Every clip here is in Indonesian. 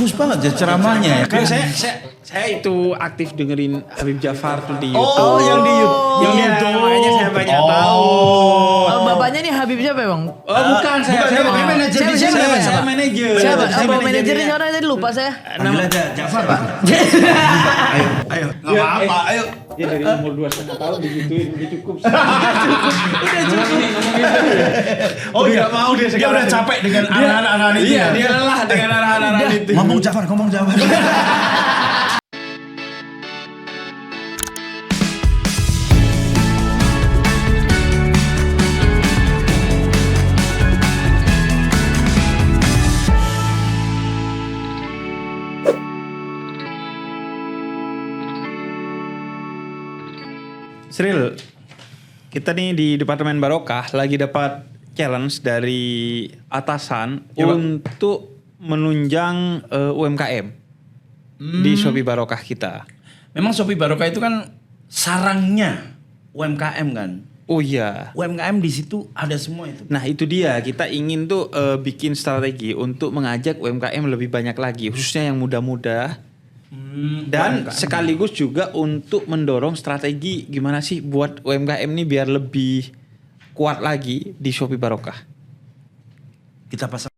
bagus banget ya ceramahnya ya. Kan saya itu aktif dengerin Habib Jafar tuh di YouTube. Oh, yang di YouTube. Yang YouTube. makanya saya banyak tahu. Bapaknya nih Habib siapa bang? Oh bukan, saya manajer di sini. saya manajer. Siapa? Saya Apa manajernya manajernya. orang tadi lupa saya. Panggil aja Jafar Pak. Ayo. Nggak apa-apa, ayo. Dia dari umur 2,5 tahun digituin, udah cukup. Oh dia mau dia udah capek dengan anak-anak itu. Iya, dia lelah dengan anak-anak itu. Ngomong Jafar. Sril, kita nih di Departemen Barokah lagi dapat challenge dari atasan untuk menunjang UMKM di Shopee Barokah kita. Memang Shopee Barokah itu kan sarangnya UMKM kan. Oh iya. UMKM di situ ada semua itu. Nah itu dia, kita ingin tuh bikin strategi untuk mengajak UMKM lebih banyak lagi, khususnya yang muda-muda. Dan UMKM. sekaligus juga untuk mendorong strategi gimana sih buat UMKM ini biar lebih kuat lagi di Shopee Barokah. Kita pasang.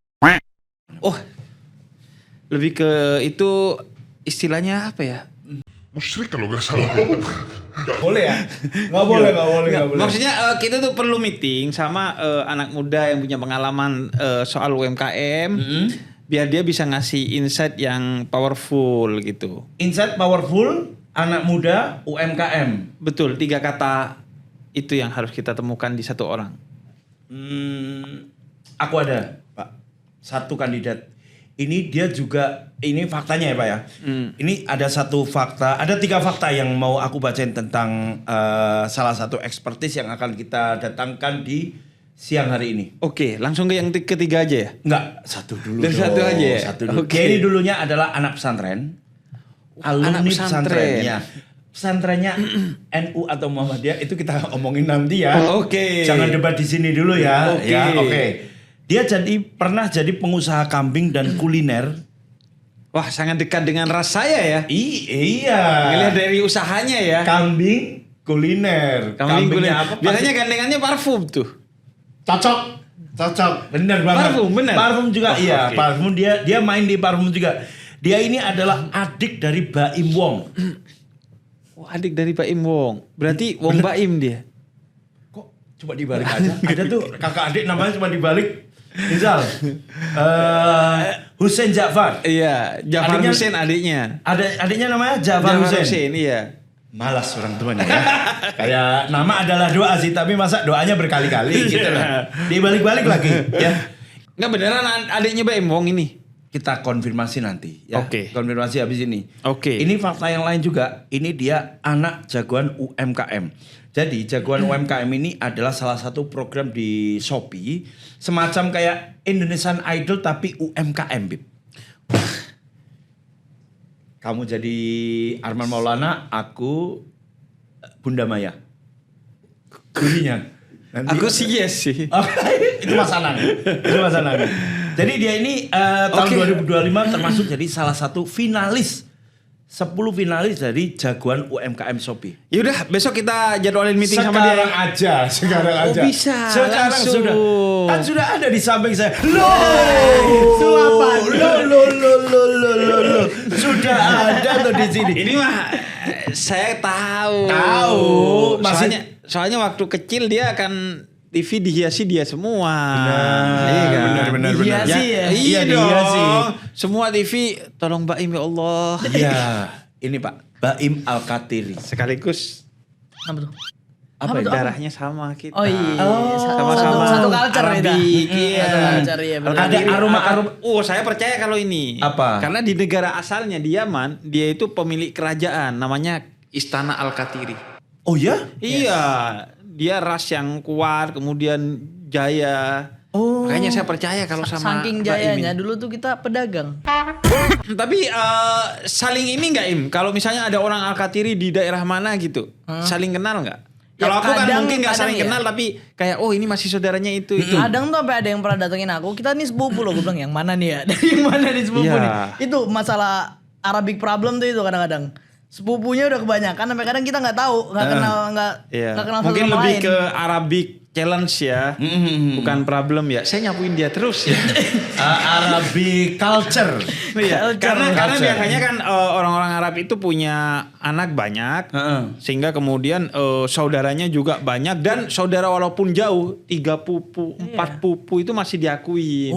Oh, lebih ke itu istilahnya apa ya? Musyrik kalau nggak salah. Nggak boleh ya? Nggak boleh. Maksudnya kita tuh perlu meeting sama anak muda yang punya pengalaman soal UMKM. Biar dia bisa ngasih insight yang powerful gitu. Insight powerful, anak muda, UMKM. Betul, 3 kata itu yang harus kita temukan di satu orang. Aku ada, Pak. Satu kandidat. Ini dia juga, ini faktanya ya Pak ya. Ini ada satu fakta, ada 3 fakta yang mau aku bacain tentang salah satu ekspertis yang akan kita datangkan di siang hari ini. Oke, langsung ke yang ketiga aja ya? Enggak, satu dulu. Dan satu aja ya? Satu dulu. Oke. Dia ini dulunya adalah anak pesantren. Alumni anak pesantren. pesantrennya. Pesantrennya NU atau Muhammadiyah itu kita omongin nanti ya. Oke. Jangan debat di sini dulu ya. Oke. Ya, oke. Dia pernah jadi pengusaha kambing dan kuliner. Wah, sangat dekat dengan ras saya ya. Iya. Ngelihat dari usahanya ya. Kambing kuliner. Kambing Kambingnya kulit. apa? Biasanya gandengannya parfum tuh. Cocok. Bener banget. Parfum, bener? Parfum juga, Oh, iya. oke. Parfum dia main di parfum juga. Dia ini adalah adik dari Baim Wong. Oh, adik dari Pak Im Wong. Berarti Wong Baim dia. Kok coba dibalik aja? Ada tuh kakak adik namanya cuma dibalik. Misal Hussein Ja'far. Iya, Jafar Adiknya- Hussein adiknya. Adiknya namanya Ja'far Hussein. Iya. Malas orang tuanya ya. Kayak nama adalah doa sih, tapi masa doanya berkali-kali gitu lah. Dibalik-balik lagi ya. Enggak beneran adiknya Pak Im Wong ini. Kita konfirmasi nanti ya. Oke. Konfirmasi habis ini. Oke. Ini fakta yang lain juga. Ini dia anak jagoan UMKM. Jadi jagoan UMKM ini adalah salah satu program di Shopee. Semacam kayak Indonesian Idol tapi UMKM, Bib. Kamu jadi Arman Maulana, aku Bunda Maya. Gurunya. Aku sih yes sih. Itu Mas Anang. Jadi dia ini tahun Oke. 2025 termasuk jadi salah satu finalis 10 finalis dari jagoan UMKM Shopee. Yaudah, besok kita jadwalin meeting sama dia. Sekarang Oh, aja. bisa, Sekarang langsung. sudah. Kan sudah ada di samping saya. Loh, sudah ada tuh di sini. Ini mah saya tahu. Tahu. Soalnya waktu kecil dia akan TV dihiasi dia semua. Iya kan? benar. Dihiasi ya? Iya Iya, dong. dihiasi. Semua TV tolong Mbak Im ya Allah. Iya, ini Pak Baim Al-Katiri. Sekaligus Apa tuh? Apa itu? darahnya sama kita. Oh iya. Sama-sama Satu culture Arabic, kita. iya. Satu culture ya. benar. Ada aroma-aroma. Saya percaya kalau ini. Apa? Karena di negara asalnya di Yaman, dia itu pemilik kerajaan namanya Istana Al-Katiri. Oh ya? Iya, dia ras yang kuat, kemudian jaya. Oh. Makanya saya percaya kalau sama Saking Mbak jayanya Imin. dulu tuh kita pedagang. Tapi saling ini nggak Im? Kalau misalnya ada orang Al-Katiri di daerah mana gitu, saling kenal nggak? Kalau aku kan kadang- mungkin nggak kadang saling ya. kenal tapi kayak oh ini masih saudaranya itu. Kadang tuh sampai ada yang pernah datengin aku, kita nih sepupu loh, gue bilang yang mana nih ya? Dari yang mana nih sepupu Iya. nih? Itu masalah Arabic problem tuh itu kadang-kadang. Sepupunya udah kebanyakan sampai kadang kita nggak tahu, nggak kenal, nggak kenal satu Mungkin sama lebih lain. ke Arabic challenge ya, bukan problem ya. Saya nyapuin dia terus ya. Arabic culture. Iya, karena Culture. biasanya kan orang-orang Arab itu punya anak banyak, sehingga kemudian saudaranya juga banyak dan saudara walaupun jauh 3 pupu, 4 pupu itu masih diakui.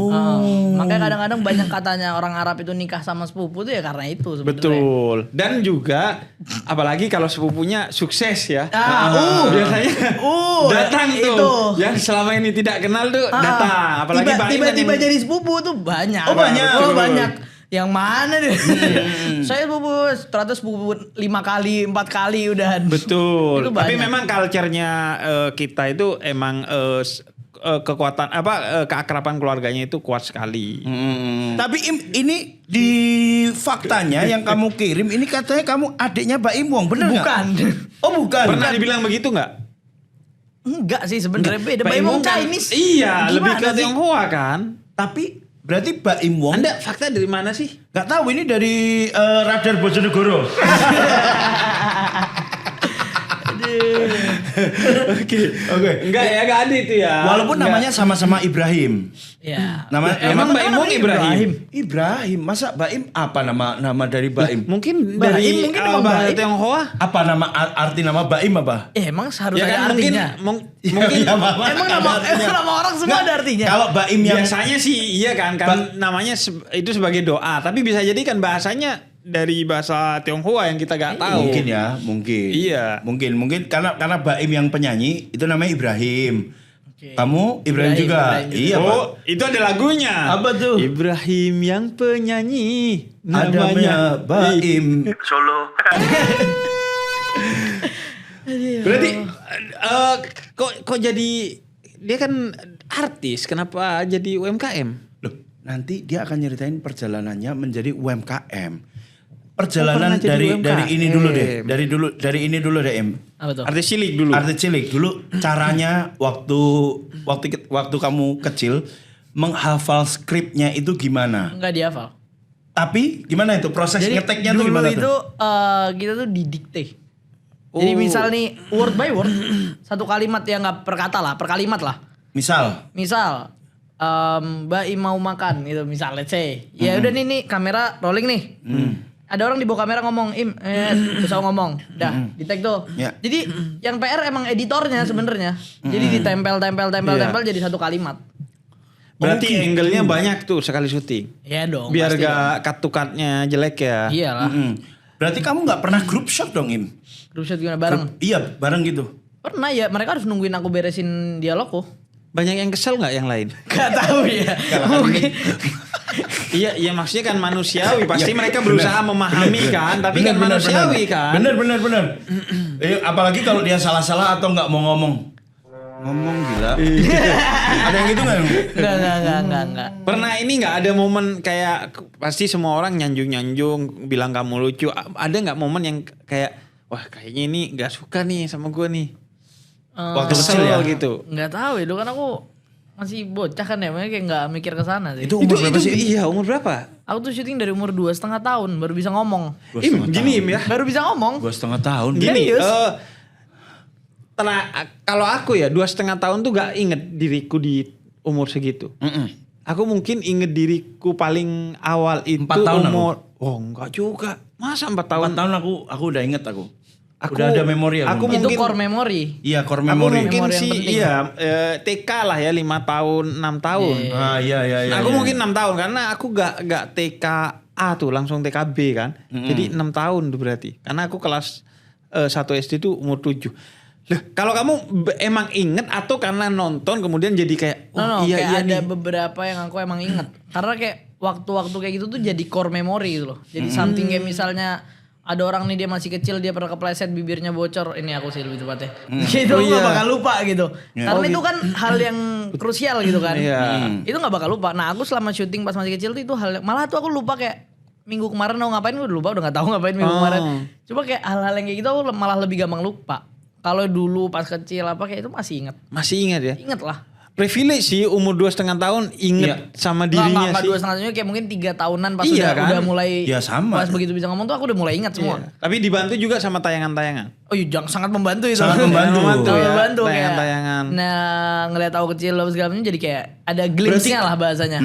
Makanya kadang-kadang banyak katanya orang Arab itu nikah sama sepupu tuh ya karena itu sebenarnya. Betul. Dan juga apalagi kalau sepupunya sukses ya. Biasanya datang tuh. itu. Yang selama ini tidak kenal tuh datang. Apalagi Mbak Iman tiba-tiba yang- jadi sepupu tuh banyak. Oh, banyak. Oh, banyak. Yang mana deh? Saya sepupu, ternyata sepupu 5 kali, 4 kali udah. Betul. Itu Tapi banyak. memang culture-nya kita itu emang kekuatan keakraban keluarganya itu kuat sekali. Tapi Im, ini di faktanya yang kamu kirim ini katanya kamu adiknya Mbak Im Wong, bener nggak? Bukan. Oh bukan. Pernah dibilang begitu nggak? Enggak sih sebenarnya beda. Mbak Mbak Imong kan- Chinese. Iya, lebih ke Gimana sih? Tionghoa kan. Tapi berarti Mbak Im Wong Anda fakta dari mana sih? nggak tahu ini dari Radar Bojonegoro. Oke. Enggak ya, enggak ada itu ya. Walaupun Enggak. namanya sama-sama Ibrahim. Ya. Emang Mbak Imong Ibrahim? Ibrahim. Masa Mbak Im apa nama dari Mbak Im? Mungkin Mbak dari Im mungkin emang bahasa Mbak Im. Tionghoa. Apa nama arti nama Mbak Im apa? Emang harus Ya ada kan mungkin artinya. mungkin Iya, Mama. Emang Ada artinya. nama orang semua Nggak, ada artinya. Kalau Mbak Im yang biasanya sih iya kan namanya itu sebagai doa, tapi bisa jadi kan bahasanya dari bahasa Tionghoa yang kita nggak tahu. mungkin ya, mungkin. Iya. Mungkin karena Mbak Im yang penyanyi itu namanya Ibrahim. Oke. Kamu Ibrahim juga. Ibrahim juga. Iya, Pak. Oh, itu ada lagunya. Apa tuh? Ibrahim yang penyanyi. Adanya Mbak Im. Berarti kok jadi dia kan artis, kenapa jadi UMKM? Loh, nanti dia akan nyeritain perjalanannya menjadi UMKM. Oh, Perjalanan pernah jadi dari ini dulu deh. UMKM. Dari ini dulu deh, Im. Apa tuh? Artis cilik dulu. Artis cilik dulu caranya waktu kamu kecil menghafal skripnya itu gimana? Enggak dihafal. Tapi gimana itu proses Jadi ngeteknya tuh dulu gimana itu tuh? kita tuh didikte. Jadi misal nih word by word satu kalimat ya nggak per kata lah, per kalimat lah. Misal, Misal Mbak Im mau makan gitu misal let's say. Ya udah nih kamera rolling nih. Ada orang di bawah kamera ngomong bisa ngomong. Dah, di tag tuh. Ya. Jadi yang PR emang editornya sebenarnya. Jadi ditempel jadi satu kalimat. Berarti angle-nya banyak tuh sekali syuting. Iya dong. Biar pasti gak cut-to-cut-nya jelek ya. dong. Iyalah. berarti kamu nggak pernah group shot dong, Im? Group shot gimana bareng? Iya, bareng gitu. Pernah ya, mereka harus nungguin aku beresin dialogku. Banyak yang kesel nggak yang lain? Gak tahu ya. Mungkin. Iya maksudnya kan manusiawi. Pasti mereka berusaha memahami kan. Tapi kan Bener, manusiawi kan. Bener. Apalagi kalau dia salah-salah atau nggak mau ngomong. Ngomong gila. Ada yang gitu nggak? Enggak. Pernah ini nggak ada momen kayak pasti semua orang nyanjung bilang kamu lucu. Ada nggak momen yang kayak wah kayaknya ini nggak suka nih sama gue nih. Waktu Kesel kecil ya? gitu. Enggak tahu ya, dulu kan aku masih bocah kan ya, makanya kayak enggak mikir ke sana sih. Itu umur berapa sih? Iya umur berapa? Aku tuh syuting dari umur 2,5 tahun baru bisa ngomong. Gini ya. Baru bisa ngomong. 2,5 tahun. Gini, Serius? kalau aku ya 2,5 tahun tuh gak inget diriku di umur segitu. Aku mungkin inget diriku paling awal itu 4 tahun umur. Oh enggak juga. Masa 4 tahun? 4 tahun aku udah inget aku. Udah ada memori aku Itu mungkin- core memory. Iya, core Aku memory. mungkin Memori yang sih penting. iya TK lah ya 5 tahun 6 tahun. Ah, iya. Aku mungkin 6 tahun karena aku gak TKA tuh langsung TKB kan. Jadi 6 tahun tuh berarti. Karena aku kelas 1 SD tuh umur 7. Loh, kalau kamu emang inget atau karena nonton kemudian jadi kayak No, iya kayak iya ada nih. beberapa yang aku emang inget. Karena kayak waktu-waktu kayak gitu tuh jadi core memory gitu loh. Jadi something kayak misalnya ada orang nih dia masih kecil dia pernah kepleset bibirnya bocor. Ini aku sih lebih tepatnya. Gitu Oh, aku gak iya. bakal lupa gitu. Ya. Karena itu kan hal yang krusial gitu kan. Iya. Itu gak bakal lupa. Nah aku selama syuting pas masih kecil tuh itu hal malah tuh aku lupa kayak minggu kemarin mau ngapain gue udah lupa udah gak tahu ngapain minggu kemarin. Coba kayak hal-hal yang kayak gitu aku malah lebih gampang lupa. Kalau dulu pas kecil apa kayak itu masih inget. Masih ingat ya? Inget lah. Privilege sih umur 2,5 tahun inget sama dirinya Nggak sih. 2,5 tahunnya kayak mungkin 3 tahunan pas Iya kan? udah mulai. Ya, sama. Pas begitu bisa ngomong tuh aku udah mulai ingat semua. Iya. Tapi dibantu juga sama tayangan-tayangan. Oh iya, sangat membantu itu. Sangat membantu. Sangat ya, membantu kayak. tayangan-tayangan. Nah, ngeliat aku kecil apa segala macam jadi kayak ada glimpse-nya lah bahasanya.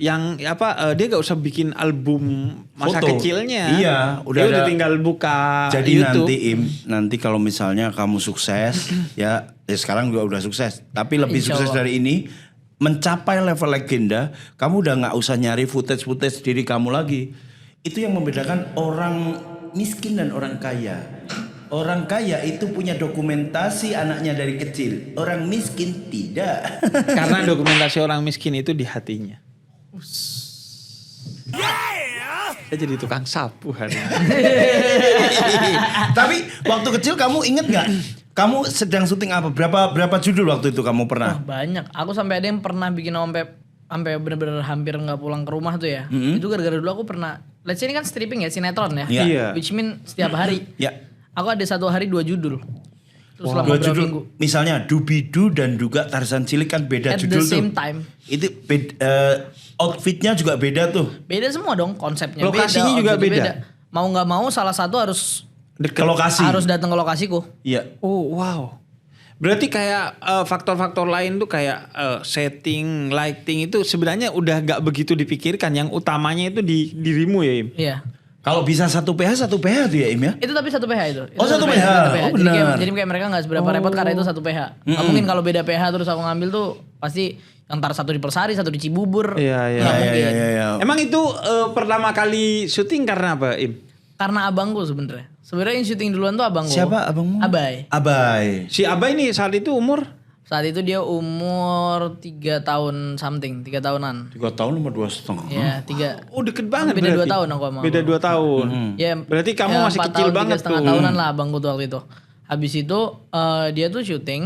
Yang dia gak usah bikin album masa Foto. kecilnya. Iya, Dia udah tinggal buka Jadi YouTube. nanti kalau misalnya kamu sukses ya sekarang juga udah sukses, tapi lebih Insya sukses Allah. dari ini, mencapai level legenda, kamu udah nggak usah nyari footage diri kamu lagi. Itu yang membedakan orang miskin dan orang kaya. Orang kaya itu punya dokumentasi anaknya dari kecil, orang miskin tidak. Karena dokumentasi orang miskin itu di hatinya. Saya jadi tukang sapu hari ini. Tapi waktu kecil kamu inget nggak? Kamu sedang syuting apa? Berapa judul waktu itu kamu Wah, pernah? banyak. Aku sampai ada yang pernah bikin sampai bener-bener hampir nggak pulang ke rumah tuh ya. Itu gara-gara dulu aku pernah. Let's say ini kan stripping ya, sinetron ya. Iya. Iya. Which mean setiap hari. Ya. Aku ada satu hari 2 judul. Terus selama Dua berapa judul, minggu. misalnya Dubidu dan juga Tarzan Cilik kan beda At the judul tuh. same time. Itu outfitnya juga beda tuh. Beda semua dong konsepnya. Lokasinya juga outfitnya beda. Mau nggak mau salah satu harus Ke lokasi. harus datang ke lokasiku. Iya. Oh wow. Berarti kayak faktor-faktor lain tuh kayak setting, lighting itu sebenarnya udah gak begitu dipikirkan. Yang utamanya itu di dirimu ya Im. Iya. Kalau bisa satu PH tuh ya Im ya. Itu tapi satu PH itu. Oh, satu PH. Oh, Jadi benar. jadi kayak mereka nggak seberapa repot karena itu satu PH. Nggak mungkin kalau beda PH terus aku ngambil tuh pasti antar satu di Persari, satu di Cibubur. Iya, iya. Nggak Iya, mungkin. iya, iya. Emang itu pertama kali syuting karena apa Im? Karena abangku sebenarnya. Sebenarnya yang syuting duluan tuh abangku. Siapa abangmu? Abai. Abai. Si Abah ini saat itu umur? Saat itu dia umur 3 tahun something, 3 tahunan. 3 tahun sama 2,5. Ya, 3. Oh deket banget Beda 2 berarti. tahun aku sama Beda abang. 2 tahun. Ya, Berarti kamu masih 4 kecil tahun, banget 3,5 tuh. tahunan lah abangku tuh waktu itu. Habis itu dia tuh syuting.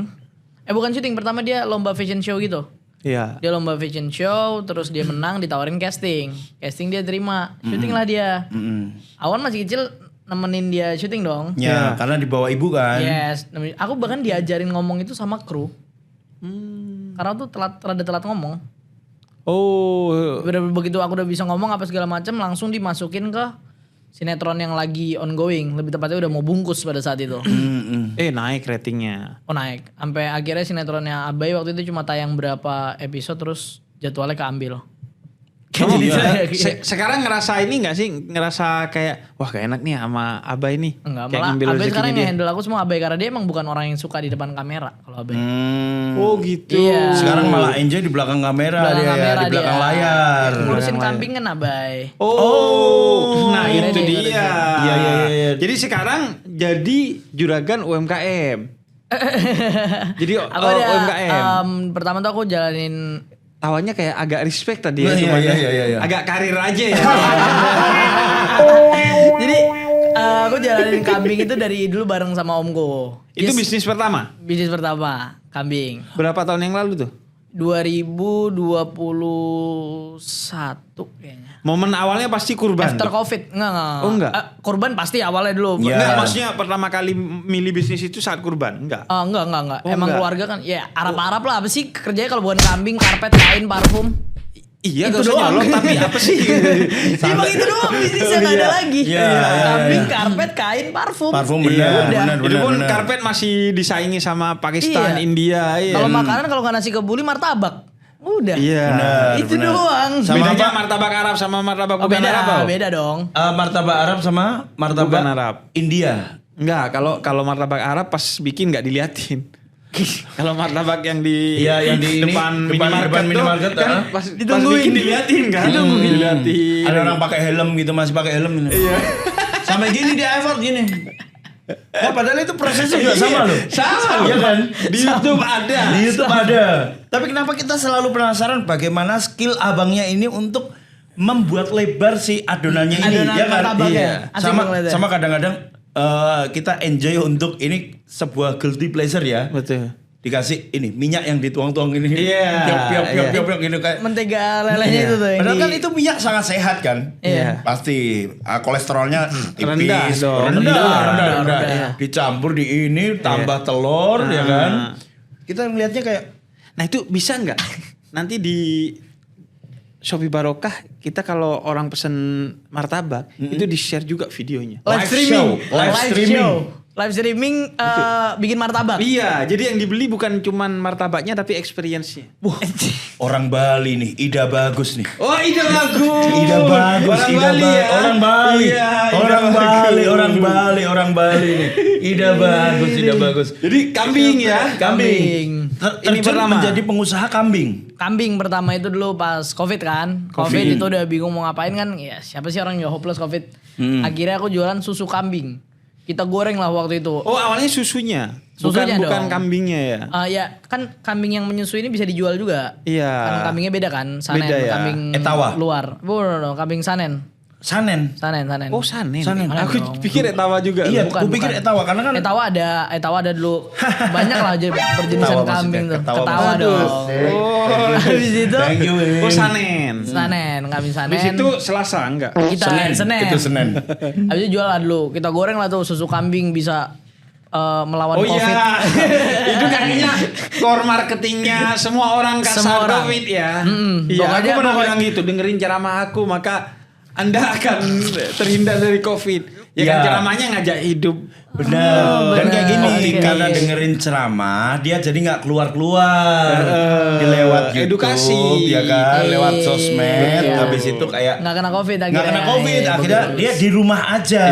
Bukan syuting, pertama dia lomba fashion show gitu. Iya. Dia lomba fashion show, terus dia menang, ditawarin casting. Casting dia terima, syuting lah dia. Awan masih kecil, nemenin dia syuting dong. Ya, karena dibawa ibu kan. Yes, aku bahkan diajarin ngomong itu sama kru. Karena tuh rada telat ngomong. Oh. Begitu aku udah bisa ngomong apa segala macam, langsung dimasukin ke sinetron yang lagi ongoing. Lebih tepatnya udah mau bungkus pada saat itu. Naik ratingnya. Oh naik. Sampai akhirnya sinetronnya Abai waktu itu cuma tayang berapa episode terus jadwalnya keambil. Kamu Jadi saya- sekarang ngerasa ini gak sih? Ngerasa kayak wah gak enak nih sama Abah ini. Enggak, Kayak malah ngambil Abai rezekinya sekarang dia. yang handle aku semua Abai karena dia emang bukan orang yang suka di depan kamera kalau Abai. Oh gitu. Iya. Sekarang malah enjoy di belakang kamera Belakang dia kamera ya, di belakang dia. layar. Ngurusin kambing kan Abai. Oh, nah Akhirnya itu dia dia. ngurusin. Iya, iya, iya. Jadi sekarang jadi juragan UMKM. Jadi Aku ada UMKM. pertama tuh aku jalanin Tawanya kayak agak respect tadi ya, Iya, cuman iya, ya. iya, iya. Agak karir aja ya. jadi aku jalanin kambing itu dari dulu bareng sama omku. Itu Yes, bisnis pertama. bisnis pertama kambing. Berapa tahun yang lalu tuh? 2021 kayaknya. Momen awalnya pasti kurban. After tuh. Covid. Enggak. Oh, enggak? Kurban pasti awalnya dulu. Iya. Enggak, maksudnya pertama kali milih bisnis itu saat kurban? Enggak. Enggak. Oh, Emang enggak. keluarga kan ya Arab-Arab lah apa sih kerjanya kalau bukan kambing, karpet, kain, parfum. Iya, Itu gak usah doang. nyolong tapi apa sih? Emang itu doang bisnisnya nggak ada lagi. Iya, iya, Kambing, iya. karpet, kain, parfum. Parfum Iya, benar, udah. Itu pun benar. karpet masih disaingi sama Pakistan, Iya. India. Iya. Kalau makanan kalau nggak nasi kebuli martabak. Udah. Iya. Benar, Itu benar. doang. Sama Bedanya apa? martabak Arab sama martabak Oh, bukan beda, Arab. Bang? beda dong. Martabak Arab sama martabak Bukan Arab. India. Enggak, kalau martabak Arab pas bikin nggak diliatin. Kalau martabak yang di Iya, yang di ini, depan depan minimarket, minimarket, tuh, kan ah. pas Ditungguin. bikin diliatin kan. Diliatin. Ada orang pakai helm gitu, masih pakai helm gitu. Iya. Sampai gini dia effort gini. Ya, padahal itu prosesnya juga sama loh. Sama. Iya kan? Di YouTube ada. Di YouTube ada. Tapi kenapa kita selalu penasaran bagaimana skill abangnya ini untuk membuat lebar si adonannya ini, Adonan ya kan? martabaknya. Asik Sama banget ya. sama kadang-kadang kita enjoy untuk ini sebuah guilty pleasure ya. Betul. dikasih ini minyak yang dituang-tuang ini. Iya, Piok gitu kayak. Mentega lelehnya itu tuh yang Padahal kan itu minyak sangat sehat kan. Iya. Pasti kolesterolnya Rendah tipis, dong. rendah. Rendah. Dicampur di ini tambah telur ya kan. Kita ngelihatnya kayak Nah itu bisa nggak? Nanti di Shopee Barokah kita kalau orang pesen martabak itu di share juga videonya. live streaming bikin martabak. Iya, jadi yang dibeli bukan cuman martabaknya tapi experience-nya. wah, orang Bali nih, ide bagus nih. Oh, ide bagus. Ide bagus, Orang ide Bali ya. Orang Bali. Iya, Orang Bali nih. Ide bagus. Jadi kambing ya. Kambing. Ini pertama. menjadi pengusaha kambing. Kambing pertama itu dulu pas COVID kan. COVID itu udah bingung mau ngapain kan. Ya siapa sih orang yang hopeless COVID. Akhirnya aku jualan susu kambing. Kita goreng lah waktu itu. Oh, awalnya susunya. Susunya bukan dong. kambingnya ya. Ya kan kambing yang menyusui ini bisa dijual juga. Iya. Kan kambingnya beda kan. Sanen, Beda ya. kambing Etawa. luar. Bukan, kambing sanen. Sanen. Sanen. Oh, sanen. Sanen. Aku Dong. pikir etawa juga. Iya, Bukan, aku pikir bukan. etawa karena kan Etawa ada dulu. Banyak lah aja perjenisan Ketawa kambing maksudnya, tuh. ketawa Ketawa maksudnya. dong. Oh. Habis itu Thank you. Oh, sanen. sanen, kambing sanen. Di situ Selasa enggak? kita Senin. Itu Senin. Habis itu jual lah dulu. Kita goreng lah tuh susu kambing bisa melawan Oh COVID. iya, itu kayaknya core marketingnya semua orang kasar Semua orang. COVID ya. Iya, Pokoknya- aku pernah pokoknya- bilang gitu, dengerin ceramah aku maka Anda akan terhindar dari COVID. Ya kan Iya. ceramahnya ngajak hidup. Benar. Dan kayak gini Oke. karena dengerin ceramah dia jadi nggak keluar. Dia lewat YouTube, Edukasi. ya kan, Iya. lewat sosmed. Betul. Habis itu kayak Nggak kena COVID akhirnya. nggak kena COVID. Iya, Akhirnya bagus. dia di rumah aja.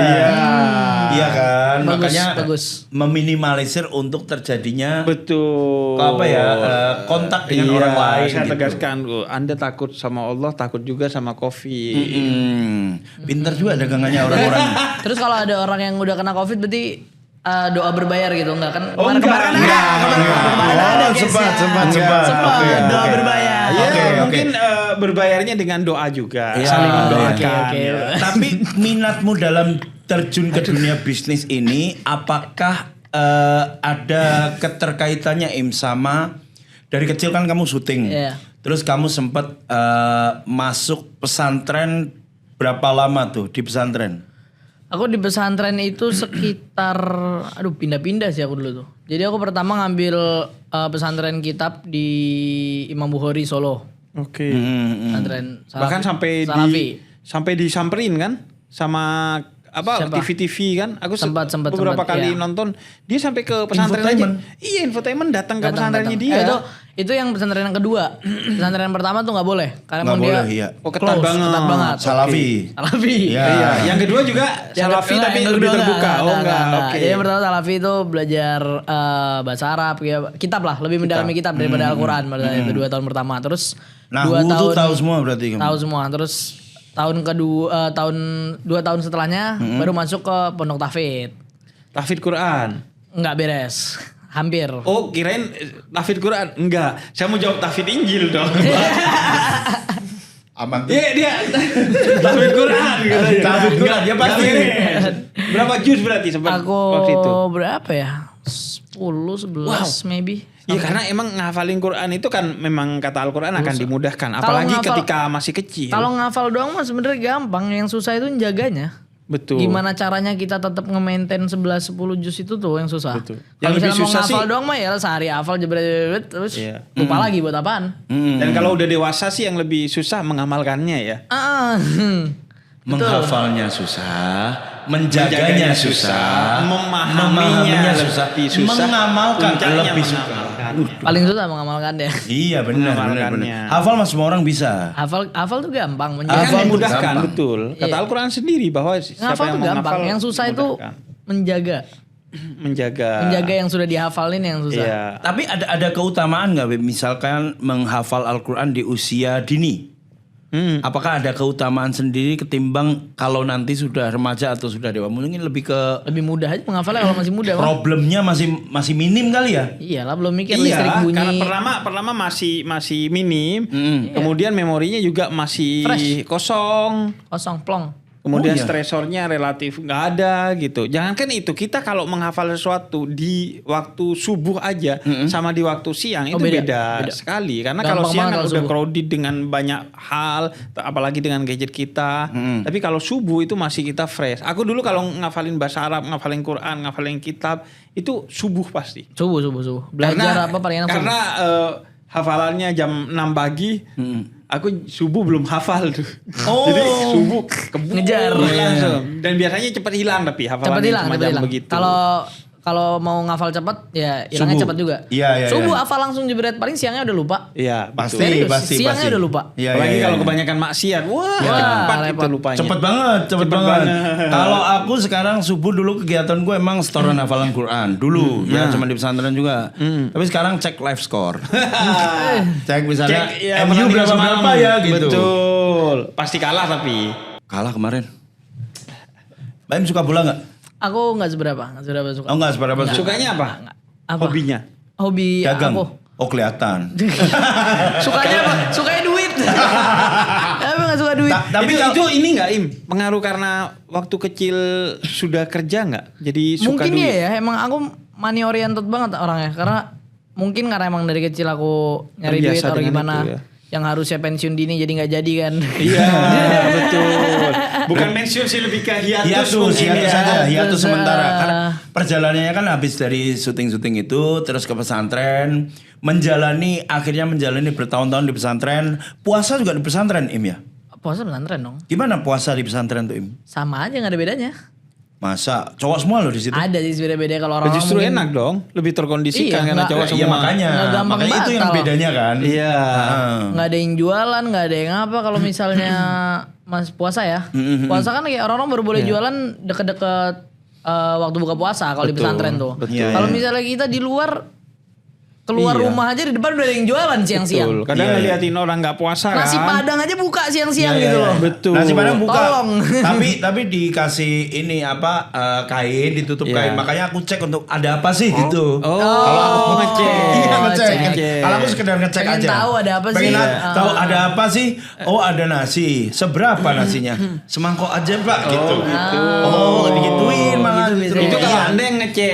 Iya kan. Bagus, Makanya bagus. meminimalisir untuk terjadinya Betul. apa ya kontak dengan Iya, orang lain. Saya gitu. tegaskan, Anda takut sama Allah, takut juga sama COVID. Pinter juga dagangannya orang-orang. Terus kalau ada orang yang udah kena COVID berarti doa berbayar gitu enggak kan? Oh, Kemarin enggak. kemarin ada Oh, case-nya. sempat. Sempat, Oke, doa oke. berbayar. Ya, Oke, oke. mungkin berbayarnya dengan doa juga, Iya, saling iya, mendoakan. oke. ya. Tapi minatmu dalam terjun ke dunia bisnis ini, apakah ada keterkaitannya Im sama dari kecil kan kamu syuting, Iya. terus kamu sempat masuk pesantren berapa lama tuh di pesantren? Aku di pesantren itu sekitar pindah-pindah sih aku dulu tuh. Jadi aku pertama ngambil pesantren kitab di Imam Bukhari Solo. Oke. Pesantren Bahkan sampai Salafi. sampai disamperin kan sama apa Siapa? TV kan? Aku Sempat, beberapa kali iya. nonton dia sampai ke pesantren aja. Infotainment. Iya, infotainment datang ke pesantrennya datang. dia. Itu yang pesantren yang kedua. Pesantren pertama tuh nggak boleh karena Nggak emang boleh, dia iya. Oh, ketat close, banget. ketat banget. Salafi. Salafi. Iya. Iya, yang kedua juga Salafi Yang- tapi yang lebih kedua terbuka. Oh enggak. Oke. Jadi yang pertama Salafi itu belajar bahasa Arab, ya, kitab lah, lebih mendalami kitab daripada Al-Quran pada itu 2 tahun pertama. Terus Nah, 2 wudu tahun tahu semua berarti kamu. tahu semua. Terus tahun kedua 2 tahun setelahnya baru masuk ke pondok tahfidz. Tahfidz Quran. Nggak beres. Hampir. Oh, kirain tahfidz Quran. Enggak. Saya mau jawab tahfidz Injil dong. Aman. Iya, dia tahfidz Quran gitu. Tahfidz Quran, dia pasti. Berapa juz berarti sempat Aku waktu itu? berapa ya? 10, 11 maybe. Ya karena emang ngafalin Quran itu kan memang kata Al-Quran akan dimudahkan. Apalagi ngafal- ketika masih kecil. Kalau ngafal doang mah sebenarnya gampang. Yang susah itu njaganya. Betul. Gimana caranya kita tetap nge-maintain 11-10 juz itu tuh yang susah. Betul. Kalau Yang lebih misalnya mau susah ngafal sih- doang mah ya sehari hafal jebret terus Iya. lupa lagi buat apaan. Dan kalau udah dewasa sih yang lebih susah mengamalkannya ya. Menghafalnya susah, menjaganya susah, memahaminya susah, lebih susah, mengamalkan puncaknya lebih susah. mengamalkan. Paling susah mengamalkan deh. Iya benar. Mengamalkannya. Hafal mah semua orang bisa. Hafal tuh gampang. Ya Hafal kan tuh dimudahkan gampang. betul. Kata Iya. Al-Quran sendiri bahwa siapa Ngafal yang tuh mau gampang. ngafal Yang susah itu dimudahkan. menjaga. Menjaga yang sudah dihafalin yang susah. Iya. Tapi ada keutamaan nggak, Beb? Misalkan menghafal Al-Quran di usia dini. Apakah ada keutamaan sendiri ketimbang kalau nanti sudah remaja atau sudah dewa? Mungkin lebih ke Lebih mudah aja menghafalnya kalau masih muda. Bang. problemnya masih minim kali ya. Iyalah belum mikir listrik Iya, bunyi. karena pertama masih minim, kemudian memorinya juga masih Fresh. kosong. Kosong plong. Kemudian Oh, iya. stresornya relatif nggak ada gitu. Jangankan itu, kita kalau menghafal sesuatu di waktu subuh aja sama di waktu siang itu beda sekali. Karena kalau Gampang siang banget kan kalau udah subuh. crowded dengan banyak hal, apalagi dengan gadget kita. Tapi kalau subuh itu masih kita fresh. Aku dulu kalau ngafalin bahasa Arab, ngafalin Quran, ngafalin kitab, itu subuh pasti. Subuh. Belajar apa paling enak subuh. Karena hafalannya jam 6 pagi. Aku subuh belum hafal tuh. Oh. Jadi subuh keburu Ngejar. langsung. Dan biasanya cepat hilang tapi hafalannya Cepet hilang, cuma cepet jam hilang. begitu. Kalau mau ngafal cepat ya hilangnya Subuh. cepat juga. Iya. Subuh hafal langsung jebret, paling siangnya udah lupa. Iya, Pasti, betul. Serius, siangnya udah lupa. Iya, Apalagi iya, kalau iya. kebanyakan maksiat. Wah, Ya, cepat itu repot. lupanya. Cepet banget. Kalau aku sekarang subuh dulu kegiatan gue emang setoran hafalan Quran. Dulu ya cuma di pesantren juga. Tapi sekarang cek live score. Cek misalnya ya, MU pertandingan berapa ya gitu. Betul. Pasti kalah tapi. Kalah kemarin. Baim suka bola nggak? Aku nggak seberapa suka. Oh nggak seberapa suka. Sukanya apa? Apa? Hobinya. Hobi Dagang. aku. Oh kelihatan. Sukanya apa? Sukanya duit. Tapi nggak suka duit. Tapi itu ini nggak Im? Pengaruh karena waktu kecil sudah kerja nggak? Jadi suka Mungkin duit. ya, emang aku money oriented banget orangnya. Karena mungkin karena emang dari kecil aku nyari duit Terbiasa atau dengan gimana. itu ya. Yang harusnya pensiun dini jadi nggak jadi kan. Iya, betul. Bukan pensiun sih, lebih ke hiatus mungkin hiatus ya. saja, hiatus Hiatus, sementara. ah. Karena perjalanannya kan habis dari syuting-syuting itu, terus ke pesantren, akhirnya menjalani bertahun-tahun di pesantren. Puasa juga di pesantren, Im ya? Puasa pesantren dong. Gimana puasa di pesantren tuh, Im? Sama aja nggak ada bedanya. Masa cowok semua loh di situ? Ada sih beda-beda kalau orang Justru enak dong, lebih terkondisikan Iya, karena nggak- cowok Iya semua. makanya, Nggak gampang makanya itu yang batal. bedanya kan. Iya. nggak ada yang jualan, nggak ada yang apa. Kalau misalnya mas puasa ya, puasa kan kayak orang-orang baru boleh jualan deket-deket waktu buka puasa kalau di Betul, pesantren tuh. betul. Iya, Kalau iya. misalnya kita di luar keluar Iya. rumah aja di depan udah ada yang jualan Betul. siang-siang. Kadang Iya, iya. ngeliatin orang nggak puasa Nasi kan. Padang aja buka siang-siang Iya, gitu iya, loh. iya. Betul. Nasi Padang buka. Tolong. tapi dikasih ini apa kain ditutup Iya. kain. Makanya aku cek untuk ada apa sih gitu. Oh, Kalau aku ngecek. Iya ngecek. Ngecek. Kalau aku sekedar ngecek Pengen aja. tahu ada apa sih. Pengen Iya. tahu ada apa sih? Oh ada nasi. Seberapa nasinya? Semangkok aja Pak gitu. Oh digituin malah. gitu gitu. biasanya. Itu kalau Iya. Anda yang ngecek.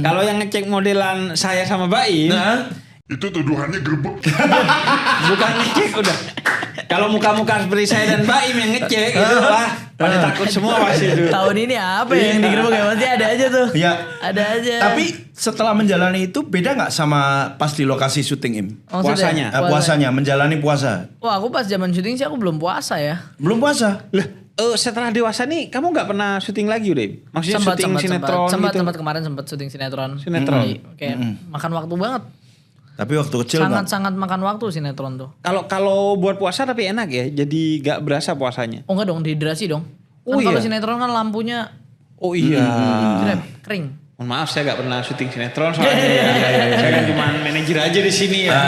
Kalau yang ngecek modelan saya sama Baim, Nah, Itu tuduhannya gerbek. bukan ngecek udah. Kalau muka-muka seperti saya dan Baim yang ngecek itu wah pada takut semua pasti itu. Tahun ini apa ya yang digerebek ya? Pasti ada aja tuh. Iya. Ada aja. Tapi setelah menjalani itu beda nggak sama pas di lokasi syuting Im? Maksudnya? Puasanya. Menjalani puasa. Wah aku pas zaman syuting sih aku belum puasa ya. Belum puasa. Lah, setelah dewasa nih kamu nggak pernah syuting lagi udah? Im? Maksudnya syuting sinetron gitu. Sempat kemarin sempat syuting sinetron. Sinetron. Iya, kayak makan waktu banget. Tapi waktu kecil nggak. Sangat-sangat makan waktu sinetron tuh. Kalau buat puasa tapi enak ya, jadi nggak berasa puasanya. Oh enggak dong, dehidrasi dong. Oh, Kan kalau iya. sinetron kan lampunya Oh iya. kering. Mohon maaf saya nggak pernah syuting sinetron soalnya. Saya kan cuma manajer aja di sini ya.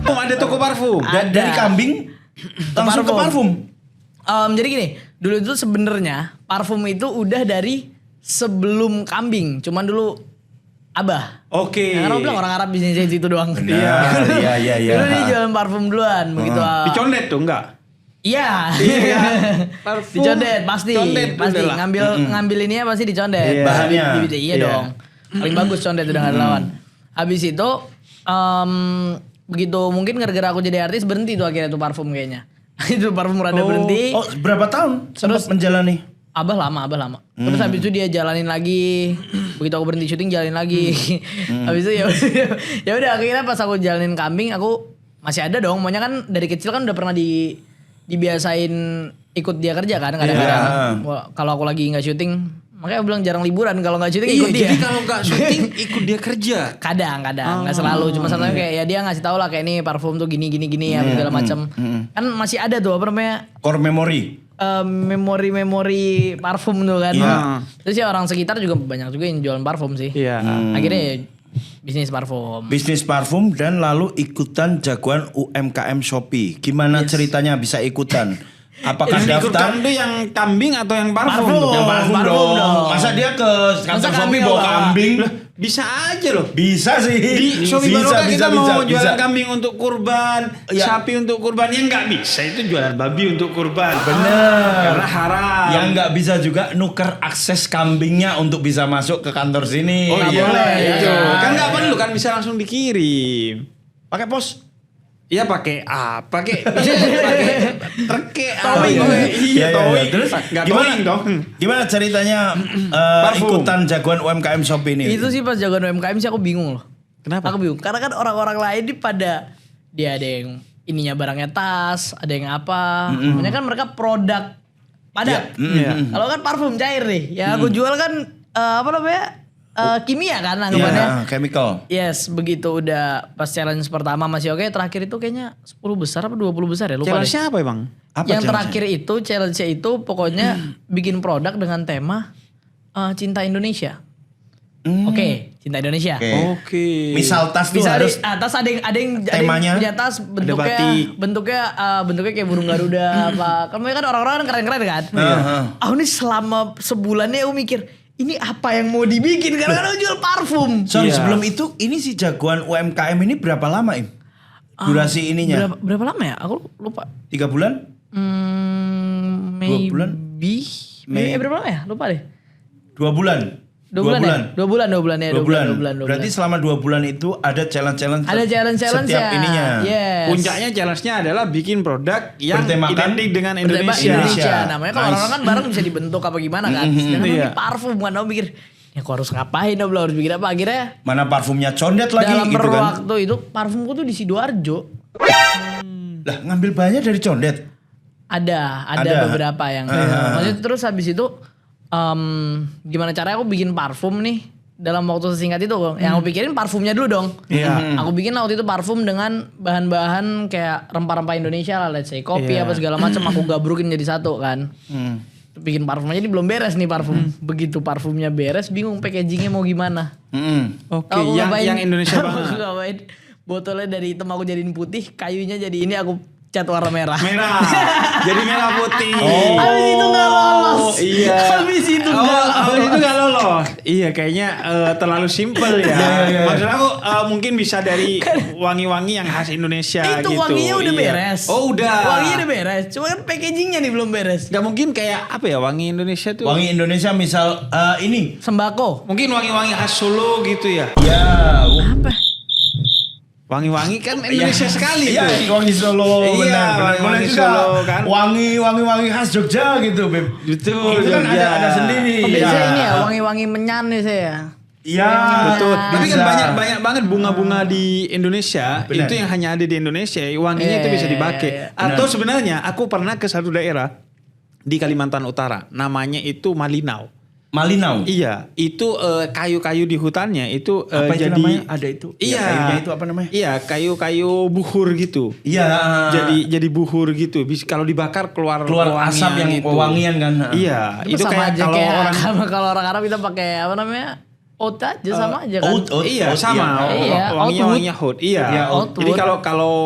Ada toko parfum. Ada. Dari kambing langsung ke parfum. Jadi gini, dulu itu sebenarnya parfum itu udah dari sebelum kambing. Cuman dulu Abah. Oke. Ya, karena bilang orang Arab bisnisnya itu doang. Iya. Dulu dia jualan parfum duluan begitu. Dicondet tuh enggak? Iya. Iya. Parfum. Dicondet pasti. Condet Pasti udah lah. ngambil ininya pasti dicondet. Iya. Bahannya. Iya Iya. dong. Paling bagus condet udah gak ada lawan. Habis itu begitu mungkin gara-gara aku jadi artis berhenti tuh akhirnya tuh parfum kayaknya. Itu parfum rada berhenti. Oh, berapa tahun sempat menjalani? Abah lama. Terus habis itu dia jalanin lagi. Begitu aku berhenti syuting jalanin lagi. Habis itu ya udah akhirnya pas aku jalanin kambing aku masih ada dong. Maunya kan dari kecil kan udah pernah dibiasain ikut dia kerja kan kadang-kadang. Wah, kalau aku lagi nggak syuting, makanya aku bilang jarang liburan kalau nggak syuting ikut dia. Jadi kalau nggak syuting ikut dia kerja. Kadang nggak selalu cuma sometimes kayak ya dia ngasih tahu lah kayak ini parfum tuh gini ya segala macam. Kan masih ada tuh apa namanya Core memory. memori parfum tuh kan. Iya. Terus ya orang sekitar juga banyak juga yang jualan parfum sih. Iya. Akhirnya ya bisnis parfum. Bisnis parfum dan lalu ikutan jagoan UMKM Shopee. Gimana ceritanya bisa ikutan? Apakah Yang daftar? diikutkan itu yang kambing atau yang parfum? Parfum. Yang parfum Parfum dong. dong. Masa dia ke kantor Shopee kambing bawa apa? kambing? Lah, bisa aja loh. Bisa sih. Di Shopee Bisa, Barokah kita mau jualan bisa. kambing untuk kurban, Iya. sapi untuk kurban, yang nggak bisa itu jualan babi untuk kurban. Bener. Karena haram. Yang nggak bisa juga nuker akses kambingnya untuk bisa masuk ke kantor sini. Oh Nggak iya, boleh. itu Ya. kan nggak perlu kan, bisa langsung dikirim. Pakai pos. Iya pakai pakai treke Towing. Iya towing. Terus Nggak gimana towing dong. Gimana ceritanya Parfum. ikutan jagoan UMKM Shopee ini? Itu sih pas jagoan UMKM sih aku bingung loh. Kenapa? Aku bingung. Karena kan orang-orang lain nih pada dia ada yang ininya barangnya tas, ada yang apa. Makanya kan mereka produk padat. Iya. Kalau kan parfum cair nih. Ya aku jual kan apa namanya? Kimia kan Iya, anggapannya. chemical. Yes, begitu udah pas challenge pertama masih oke, terakhir itu kayaknya 10 besar apa 20 besar ya, lupa deh. Challenge-nya apa emang? Apa Yang challenge-nya? terakhir itu challenge-nya itu pokoknya bikin produk dengan tema cinta Indonesia. Oke, cinta Indonesia. Oke. Oke. Misal tas tuh Bisa harus di atas ada yang temanya? punya tas bentuknya batik. bentuknya kayak burung garuda apa. Kamu kan orang-orang kan keren-keren kan. Aku nih selama sebulannya aku mikir ini apa yang mau dibikin karena kan aku jual parfum. Sorry, Iya. sebelum itu ini si jagoan UMKM ini berapa lama, Im? Durasi ininya? Berapa lama ya? Aku lupa. 3 bulan? Maybe. bulan? Berapa lama ya? Lupa deh. 2 bulan? 2 bulan ya? 2 bulan ya. 2 bulan. 2 bulan. Berarti selama 2 bulan itu ada challenge-challenge. Ada challenge setiap ya. ininya. Yes. Puncaknya challenge-nya adalah bikin produk yang Bertemakan identik dengan Bertema Indonesia. Indonesia. Namanya kalau Nice. orang-orang kan barang bisa dibentuk apa gimana kan. Sedangkan Iya. ini parfum kan. Aku mikir, ya aku harus ngapain dong, harus bikin apa. Akhirnya Mana parfumnya condet lagi dalam gitu kan. waktu itu parfumku tuh di Sidoarjo. Lah ngambil banyak dari condet. Ada beberapa yang. Maksudnya terus habis itu gimana caranya aku bikin parfum nih dalam waktu sesingkat itu. Yang aku pikirin parfumnya dulu dong. Iya. Aku bikin waktu itu parfum dengan bahan-bahan kayak rempah-rempah Indonesia lah, let's say kopi Iya. apa segala macam aku gabrukin jadi satu kan. Bikin parfumnya jadi belum beres nih parfum. Begitu parfumnya beres bingung packagingnya mau gimana. Oke, Aku yang ngapain- yang Indonesia aku banget. ngapain botolnya dari hitam aku jadiin putih, kayunya jadi ini aku cat warna merah. Merah. Jadi merah putih. Habis itu nggak lolos. Iya. Habis itu nggak Habis itu nggak lolos. Iya, kayaknya terlalu simpel ya. Maksud aku mungkin bisa dari wangi-wangi yang khas Indonesia Itu gitu. wanginya udah Iya. beres. Oh udah. Wanginya udah beres. Cuma kan packagingnya nih belum beres. Gak mungkin kayak apa ya wangi Indonesia tuh? Wangi Indonesia misal ini. Sembako. Mungkin wangi-wangi khas Solo gitu ya. Ya. Apa? Wangi-wangi kan Indonesia sekali Iya, tuh. wangi Solo, Iya, benar. wangi-wangi Boleh juga Solo, kan. Wangi khas Jogja gitu, Beb. Betul, Itu kan Jogja. ada sendiri. Oh, biasanya Iya. ini ya wangi-wangi menyan nih saya. Iya, Betul. Tapi kan bisa. banyak banget bunga-bunga di Indonesia. Benar. Itu yang hanya ada di Indonesia. Wanginya itu bisa dipakai. Iya. Atau sebenarnya aku pernah ke satu daerah di Kalimantan Utara. Namanya itu Malinau. Malinau. Iya, itu kayu-kayu di hutannya itu Apa itu jadi namanya? Ada itu. Iya. Ya, kayunya itu apa namanya? Iya, kayu-kayu buhur gitu. Iya. Jadi buhur gitu. Kalau dibakar keluar wangian asap yang gitu. wangian kan. Iya, Itu, itu sama kayak aja kalau kayak orang kalau orang Arab kita pakai apa namanya? Oat aja sama aja kan. oat. iya sama Iya, wanginya oat wood. wanginya oat. Iya. Iya, oat Jadi wood. kalau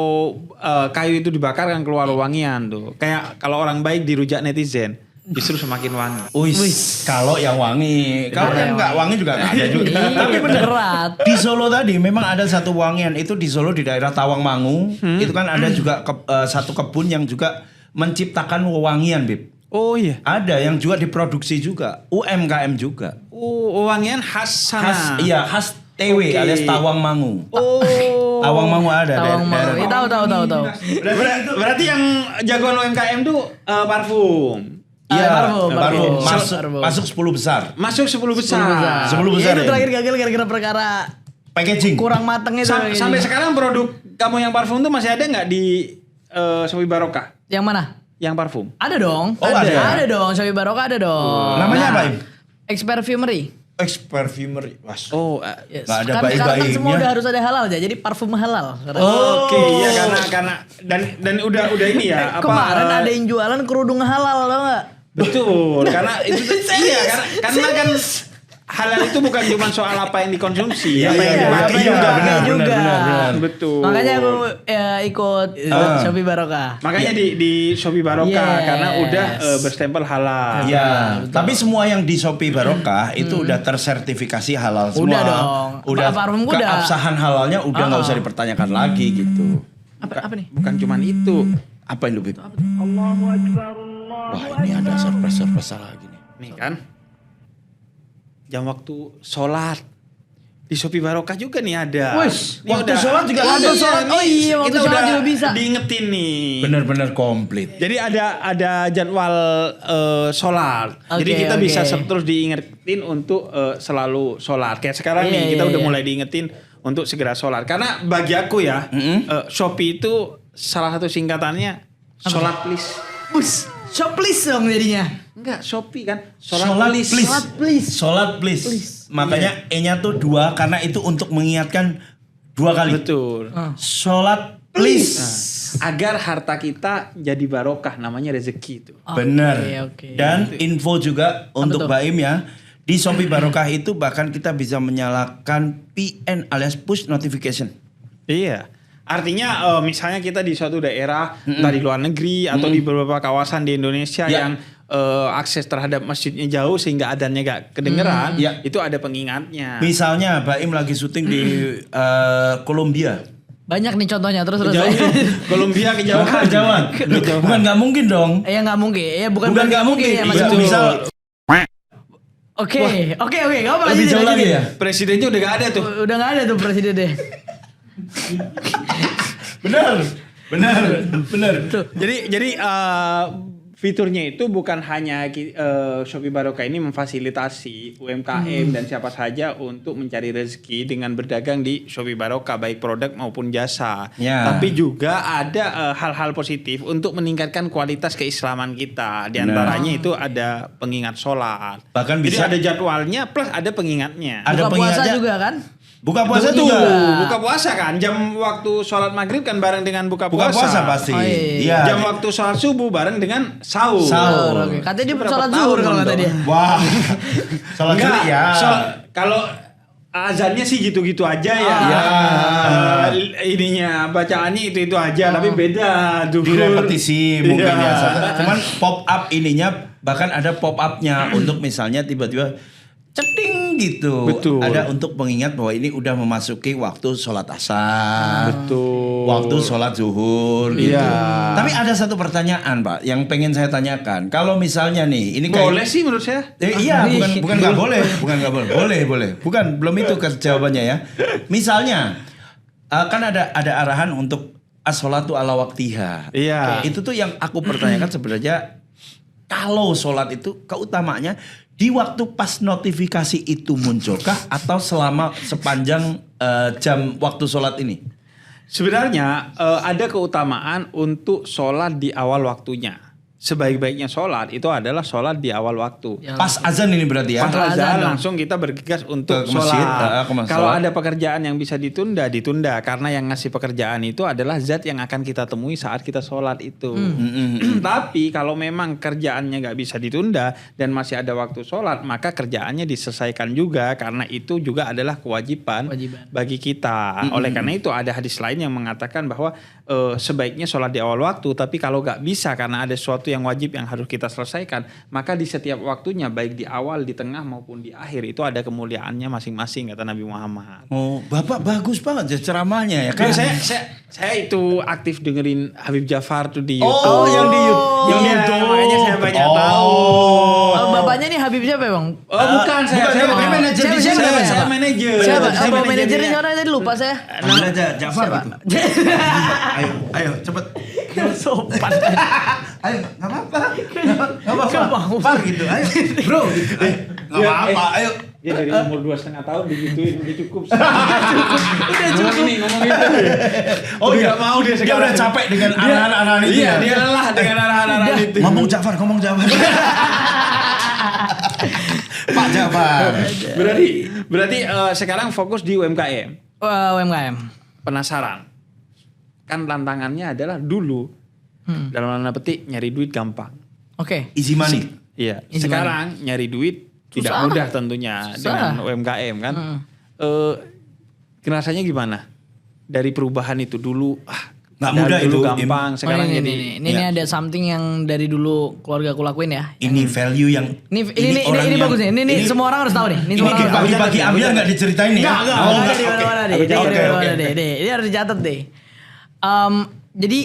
kayu itu dibakar kan keluar wangian tuh. Kayak kalau orang baik dirujak netizen justru semakin wangi. Wis, kalau yang wangi, kalau yang nggak wangi juga nggak ada juga. Iya, Tapi bener berat. di Solo tadi memang ada satu wangian itu di Solo di daerah Tawangmangu. Itu kan ada juga satu kebun yang juga menciptakan wewangian, Bib. Oh iya. Ada yang juga diproduksi juga, UMKM juga. Oh, wangian khas sana. Khas TW Oke. alias Tawangmangu. Oh. Tawangmangu ada. Tawangmangu. Iya, tahu. Berarti yang jagoan UMKM tuh parfum. Iya, parfum. parfum. Parfum. Masuk 10 besar. Masuk 10 besar. 10 besar Ya, itu ya? terakhir gagal gara-gara perkara Packaging. kurang mateng itu. Sampai sekarang produk kamu yang parfum tuh masih ada nggak di Shopee Barokah? Yang mana? Yang parfum. Ada dong. Oh, ada. Ada dong. Shopee Barokah ada dong. Namanya apa, Im? Ex-Perfumery. Perfumery. Was. Oh, Yes. Nggak ada Karena kan bayi-bayinya. semua udah harus ada halal aja. Jadi parfum halal. oke, iya karena dan udah ini ya apa Kemarin ada yang jualan kerudung halal tau gak? betul karena itu iya karena kan halal itu bukan cuma soal apa yang dikonsumsi, Iya, apa yang iya, dipakai iya, juga. benar, juga. benar. Betul. Makanya aku ikut Shopee Barokah. Makanya di Shopee Barokah Yes. karena udah berstempel halal. Ya, tapi semua yang di Shopee Barokah itu udah tersertifikasi halal semua. Udah dong. Udah Parfumku udah. keabsahan halalnya udah nggak usah dipertanyakan lagi gitu. Apa nih? Bukan cuma itu. Apa yang lu Bib? Wah, ini ada surprise lagi nih. Nih kan. Jam waktu sholat. Di Shopee Barokah juga nih ada. Wis, Nih waktu sholat juga ada. Iya, Sholat, nih, oh iya, waktu kita sholat udah juga bisa. diingetin nih. Bener-bener komplit. Jadi ada jadwal sholat. Jadi Oke, kita oke. bisa terus diingetin untuk selalu sholat. Kayak sekarang Iya, nih kita iya, udah iya. mulai diingetin untuk segera sholat. Karena bagi aku ya, Shopee itu salah satu singkatannya sholat please. Bus, shop please dong jadinya. Enggak, Shopee kan. Sholat please. Sholat please. Sholat please. Makanya E-nya tuh 2 karena itu untuk mengingatkan 2 kali. Betul. Sholat please. Agar harta kita jadi barokah, namanya rezeki itu. Bener. Oke. Dan info juga untuk tuh? Baim ya. Di Shopee Barokah itu bahkan kita bisa menyalakan PN alias push notification. Iya. Artinya misalnya kita di suatu daerah, entah di luar negeri atau di beberapa kawasan di Indonesia Ya. yang akses terhadap masjidnya jauh sehingga adanya gak kedengeran, Ya. itu ada pengingatnya. Misalnya Baim lagi syuting di Kolombia. Banyak nih contohnya terus. Jauh, Kolombia kejauhan. Kejauhan. Bukan nggak mungkin dong. Ya nggak mungkin. Ya bukan Bukan nggak mungkin. ya, Iya, maksudnya. misal Oke, nggak apa-apa. lebih lanjutin, jauh lagi lanjutin. ya. Presidennya udah gak ada tuh. Udah nggak ada tuh presiden deh. Benar. Jadi fiturnya itu bukan hanya Shopee Barokah ini memfasilitasi UMKM dan siapa saja untuk mencari rezeki dengan berdagang di Shopee Barokah baik produk maupun jasa. Ya. Tapi juga ada hal-hal positif untuk meningkatkan kualitas keislaman kita. Di antaranya itu ada pengingat sholat. Bahkan Jadi bisa- ada jadwalnya plus ada pengingatnya. Ada Buka puasa pengingatnya. juga kan? Buka puasa Betul, juga. buka puasa kan jam waktu sholat maghrib kan bareng dengan buka Buka puasa. puasa pasti. Oh, iya. Jam waktu sholat subuh bareng dengan sahur. Sahur. Oke. Katanya dia Berapa sholat tahun zuhur kalau kata nonton? dia. Wah. Salah Enggak, kali ya. kalau azannya sih gitu-gitu aja ya. Ya. Ininya bacaannya itu aja, tapi beda. Zuhur. Direpetisi mungkin Iya. ya. Cuman pop up ininya bahkan ada pop upnya untuk misalnya tiba-tiba ceting gitu. Betul. Ada untuk mengingat bahwa ini udah memasuki waktu sholat asar. Betul. Waktu sholat zuhur gitu. Iya. Tapi ada satu pertanyaan Pak yang pengen saya tanyakan. Kalau misalnya nih, ini Boleh sih menurut saya. Iya, bukan nggak boleh, boleh. Bukan, belum itu jawabannya ya. Misalnya, kan ada arahan untuk as-sholatu ala waktiha. Iya. Itu tuh yang aku pertanyakan sebenarnya kalau sholat itu keutamaannya di waktu pas notifikasi itu munculkah atau selama sepanjang jam waktu sholat ini? Sebenarnya ada keutamaan untuk sholat di awal waktunya. Sebaik-baiknya sholat itu adalah sholat di awal waktu. Ya. Pas azan ini berarti ya? Pas azan azan dong. langsung kita bergegas untuk Ke masjid, sholat. ke masjid. Kalau ada pekerjaan yang bisa ditunda, ditunda. Karena yang ngasih pekerjaan itu adalah zat yang akan kita temui saat kita sholat itu. Tapi kalau memang kerjaannya nggak bisa ditunda dan masih ada waktu sholat, maka kerjaannya diselesaikan juga. Karena itu juga adalah kewajiban bagi kita. Oleh karena itu ada hadis lain yang mengatakan bahwa sebaiknya sholat di awal waktu. Tapi kalau nggak bisa karena ada sesuatu yang wajib yang harus kita selesaikan, maka di setiap waktunya baik di awal, di tengah maupun di akhir itu ada kemuliaannya masing-masing kata Nabi Muhammad. Oh, Bapak bagus banget ya ceramahnya ya kan? Saya itu aktif dengerin Habib Jafar tuh di Oh, YouTube. yang di YouTube. Iya, makanya saya banyak Oh. tahu. Bapaknya nih Habib siapa ya, Bang? Oh, bukan saya manajer di sini. saya manajer. Siapa? Saya Bapak manajernya manajernya. siapa tadi lupa saya. Ambil aja Jafar gitu. Ayo cepet. Sopan. Ayo, nggak apa-apa. Nggak apa-apa. Far gitu, ayo. Bro, gitu. Ayo, nggak apa-apa, ayo. Dia dari umur 2,5 tahun digituin udah cukup. Udah cukup. Ngomong itu. Oh iya, Nggak mau dia Dia sekarang. udah capek dengan arahan-arahan itu. Iya, ya? dia lelah dengan arahan-arahan itu. Ngomong Jafar. Pak Jafar. Berarti sekarang fokus di UMKM. UMKM. Penasaran. Kan tantangannya adalah dulu dalam tanda petik nyari duit gampang. Oke. Easy money. Iya. Easy Sekarang nyari duit tidak Susah. mudah tentunya Susah. dengan UMKM kan. Rasanya gimana? Dari perubahan itu dulu Nggak dari mudah dulu itu, gampang sekarang ini, jadi ini ada something yang dari dulu keluarga aku lakuin ya. Ini value yang Ini bagus nih. Ini semua orang harus tahu nih. Ini semua orang harus tahu. bagi-bagi ambil nggak diceritain nih ya? Enggak, Oh, ada di oke. mana-mana deh. Oke, Ada di oke, mana-mana oke. deh. Ini harus dicatat deh. Jadi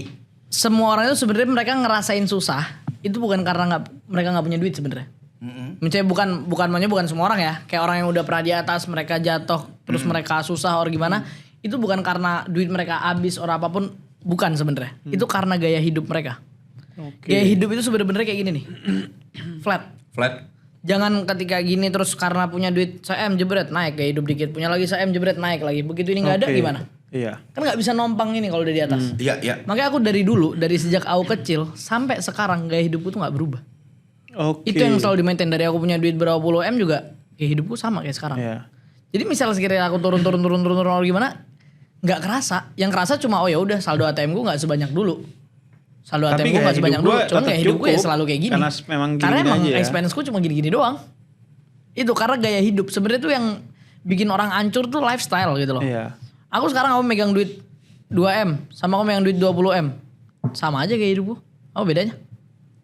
semua orang itu sebenarnya mereka ngerasain susah. Itu bukan karena mereka nggak punya duit sebenarnya. Misalnya bukan semua orang ya. Kayak orang yang udah pernah di atas mereka jatuh terus mereka susah or gimana. Itu bukan karena duit mereka habis or apapun, bukan sebenarnya. Itu karena gaya hidup mereka. Gaya hidup itu sebenarnya kayak gini nih. Flat. Jangan ketika gini terus karena punya duit saya jebret naik gaya hidup dikit, punya lagi saya jebret naik lagi. Begitu ini nggak ada gimana? Iya. Kan nggak bisa nompang ini kalau udah di atas. Iya. Makanya aku dari dulu, dari sejak aku kecil sampai sekarang gaya hidupku tuh nggak berubah. Oke. Itu yang selalu di-maintain dari aku punya duit berapa puluh M juga gaya hidupku sama kayak sekarang. Iya. Jadi misal sekiranya aku turun gimana, nggak kerasa. Yang kerasa cuma oh ya udah saldo ATM gue nggak sebanyak dulu. Saldo Tapi ATM gue nggak gaya sebanyak hidup dulu. gua Cuma tetap gaya hidup gue ya cukup. selalu kayak gini. Karena memang Karena gini emang aja ya. expense-ku cuma gini-gini doang. Itu karena gaya hidup. Sebenarnya tuh yang bikin orang hancur tuh lifestyle gitu loh. Iya. Aku sekarang aku megang duit 2M sama aku megang duit 20M. Sama aja gaya hidupku. Apa bedanya?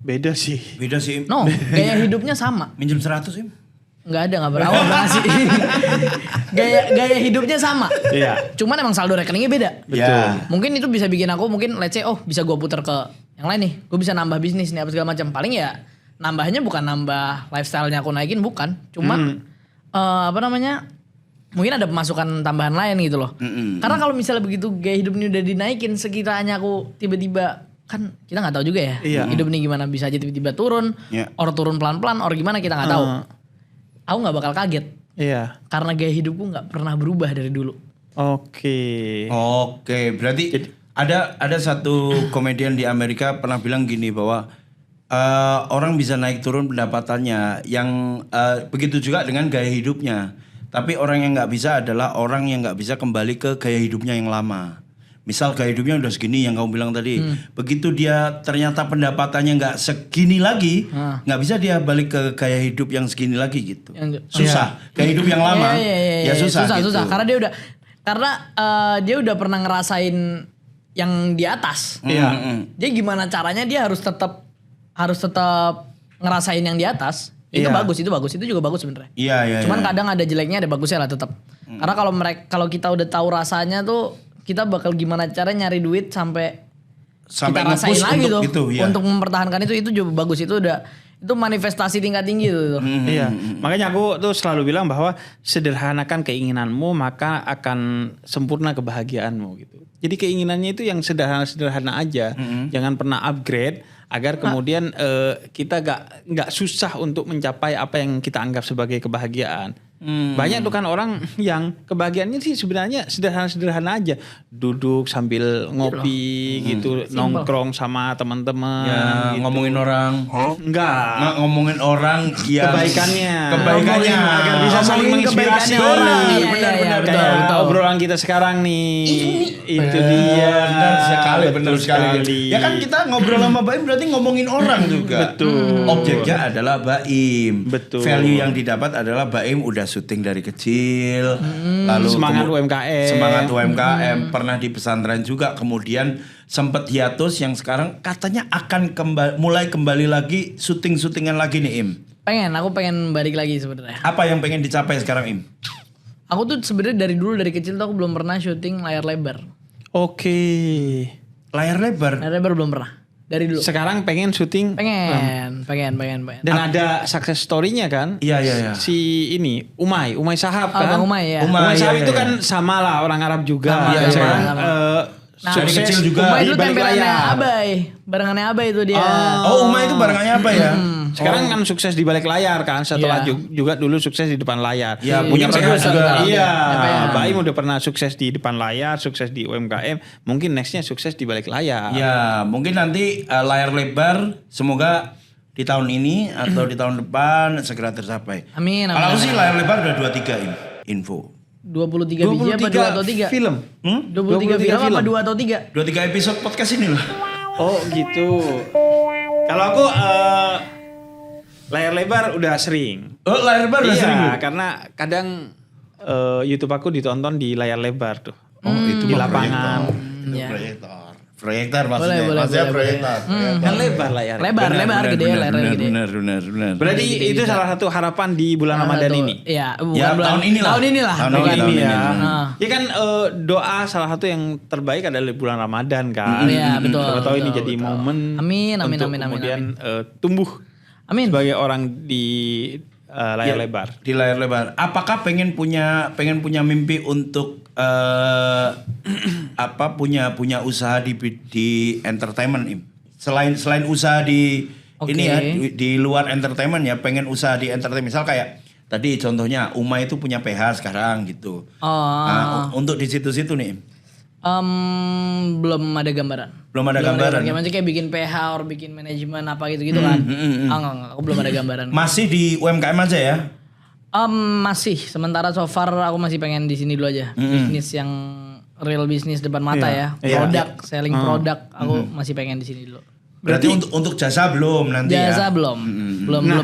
Beda sih. Beda sih. Im. No, gaya hidupnya sama. Minjem 100 Im. Nggak ada, nggak berawal ngasih. gaya hidupnya sama. Iya. Cuman emang saldo rekeningnya beda. Betul. Mungkin itu bisa bikin aku mungkin let's say bisa gue putar ke yang lain nih. Gue bisa nambah bisnis nih apa segala macam. Paling ya nambahnya bukan nambah lifestyle-nya aku naikin, bukan. Cuman mungkin ada pemasukan tambahan lain gitu loh. Karena kalau misalnya begitu gaya hidup ini udah dinaikin, sekiranya aku tiba-tiba kan kita nggak tahu juga ya. Iya. Hidup ini gimana, bisa aja tiba-tiba turun, or turun pelan-pelan, or gimana kita nggak tahu. Aku nggak bakal kaget Iya. karena gaya hidupku nggak pernah berubah dari dulu. Oke. Berarti ada satu komedian di Amerika pernah bilang gini bahwa orang bisa naik turun pendapatannya, yang begitu juga dengan gaya hidupnya. Tapi orang yang nggak bisa adalah orang yang nggak bisa kembali ke gaya hidupnya yang lama. Misal gaya hidupnya udah segini yang kamu bilang tadi, begitu dia ternyata pendapatannya nggak segini lagi, nggak bisa dia balik ke gaya hidup yang segini lagi gitu. Susah. Gaya hidup yang lama, ya susah. Gitu. Karena dia udah pernah ngerasain yang di atas. Iya. Dia gimana caranya dia harus tetap ngerasain yang di atas. Itu Iya. bagus, itu juga bagus sebenarnya. Iya. Cuman kadang ada jeleknya, ada bagusnya lah tetap. Karena kalau kita udah tahu rasanya tuh kita bakal gimana cara nyari duit sampai kita rasain nge-push lagi untuk tuh itu, ya. untuk mempertahankan itu juga bagus, itu manifestasi tingkat tinggi tuh. Iya, makanya aku tuh selalu bilang bahwa sederhanakan keinginanmu maka akan sempurna kebahagiaanmu gitu. Jadi keinginannya itu yang sederhana-sederhana aja, jangan pernah upgrade agar kemudian kita nggak susah untuk mencapai apa yang kita anggap sebagai kebahagiaan. Banyak tuh kan orang yang kebahagiaannya sih sebenarnya sederhana-sederhana aja, duduk sambil ngopi gitu, nongkrong sama teman-teman, Ya, gitu. ngomongin orang. Enggak. Nggak ngomongin orang yang Kebaikannya agar bisa saling Ngomongin menginspirasi. kebaikannya orang. Iya, Benar. iya, Kayak betul. obrolan kita sekarang nih. Itu dia. Benar sekali. Ya kan kita ngobrol sama Baim berarti ngomongin orang juga. Betul. Objeknya adalah Baim. Betul. Value yang didapat adalah Baim udah syuting dari kecil. Lalu Semangat UMKM. Semangat UMKM. Pernah di pesantren juga. Kemudian sempat hiatus yang sekarang katanya akan mulai kembali lagi syuting-syutingan lagi nih Im. Aku pengen balik lagi sebenarnya. Apa yang pengen dicapai sekarang Im? Aku tuh sebenarnya dari kecil tuh aku belum pernah syuting layar lebar. Oke. Layar lebar. Layar lebar belum pernah. Dari dulu. Sekarang pengen syuting. Pengen. Dan ada success story-nya kan? Iya. Si ini Umay Sahab kan? Bang Umay ya. Umay Sahab iya, itu iya. kan sama lah orang Arab juga. Sama, Iya, iya, sekarang sama. Dari kecil juga. Umay di itu balik tempelannya layar. Abai. Barengannya Abai itu dia. Oh, Uma itu barengannya apa ya? Sekarang kan sukses di balik layar kan, setelah Iya. juga dulu sukses di depan layar. Ya, Mungkin punya sekarang PH juga. Iya, PH. Baim udah pernah sukses di depan layar, sukses di UMKM, mungkin nextnya sukses di balik layar. Ya, mungkin nanti layar lebar semoga di tahun ini atau di tahun depan segera tercapai. Amin. Kalau aku sih layar lebar udah 23 info. 23 biji apa 2 atau 3? film. 23 film apa 2 atau 3? 23 episode podcast ini lah. Oh gitu. Kalau aku Layar lebar udah sering. Oh, layar lebar udah sering. Iya, karena kadang YouTube aku ditonton di layar lebar tuh. Oh, itu di mah lapangan. Itu Iya. proyektor. Proyektor maksudnya. Boleh, Maksudnya boleh, proyektor. Kan lebar layar. Lebar gede, layar gede. Benar. Berarti itu salah satu harapan di bulan Ramadan ini. Iya, bukan Ya, bulan tahun inilah. Tahun inilah. Tahun bukan- ini ya. Nah. Ya kan doa salah satu yang terbaik adalah di bulan Ramadan kan. Iya, betul, Siapa tahu ini betul, jadi betul. momen Amin, untuk amin. kemudian tumbuh Amin. sebagai orang di layar lebar. Di layar lebar. Apakah pengen punya mimpi untuk punya usaha di entertainment, Im? Selain usaha di Oke. ini ya di luar entertainment ya, pengen usaha di entertainment. Misal kayak tadi contohnya Uma itu punya PH sekarang gitu. Oh. Nah, untuk di situ-situ nih, Im. Belum ada gambaran. Belum ada gambaran. Gimana kayak bikin PH or bikin manajemen apa gitu kan. Enggak, aku belum ada gambaran. Masih di UMKM aja ya? Masih, sementara so far aku masih pengen di sini dulu aja. Bisnis yang real bisnis depan mata ya. Iya. Produk, selling produk, aku masih pengen di sini dulu. Berarti untuk jasa belum nanti ya? Jasa belum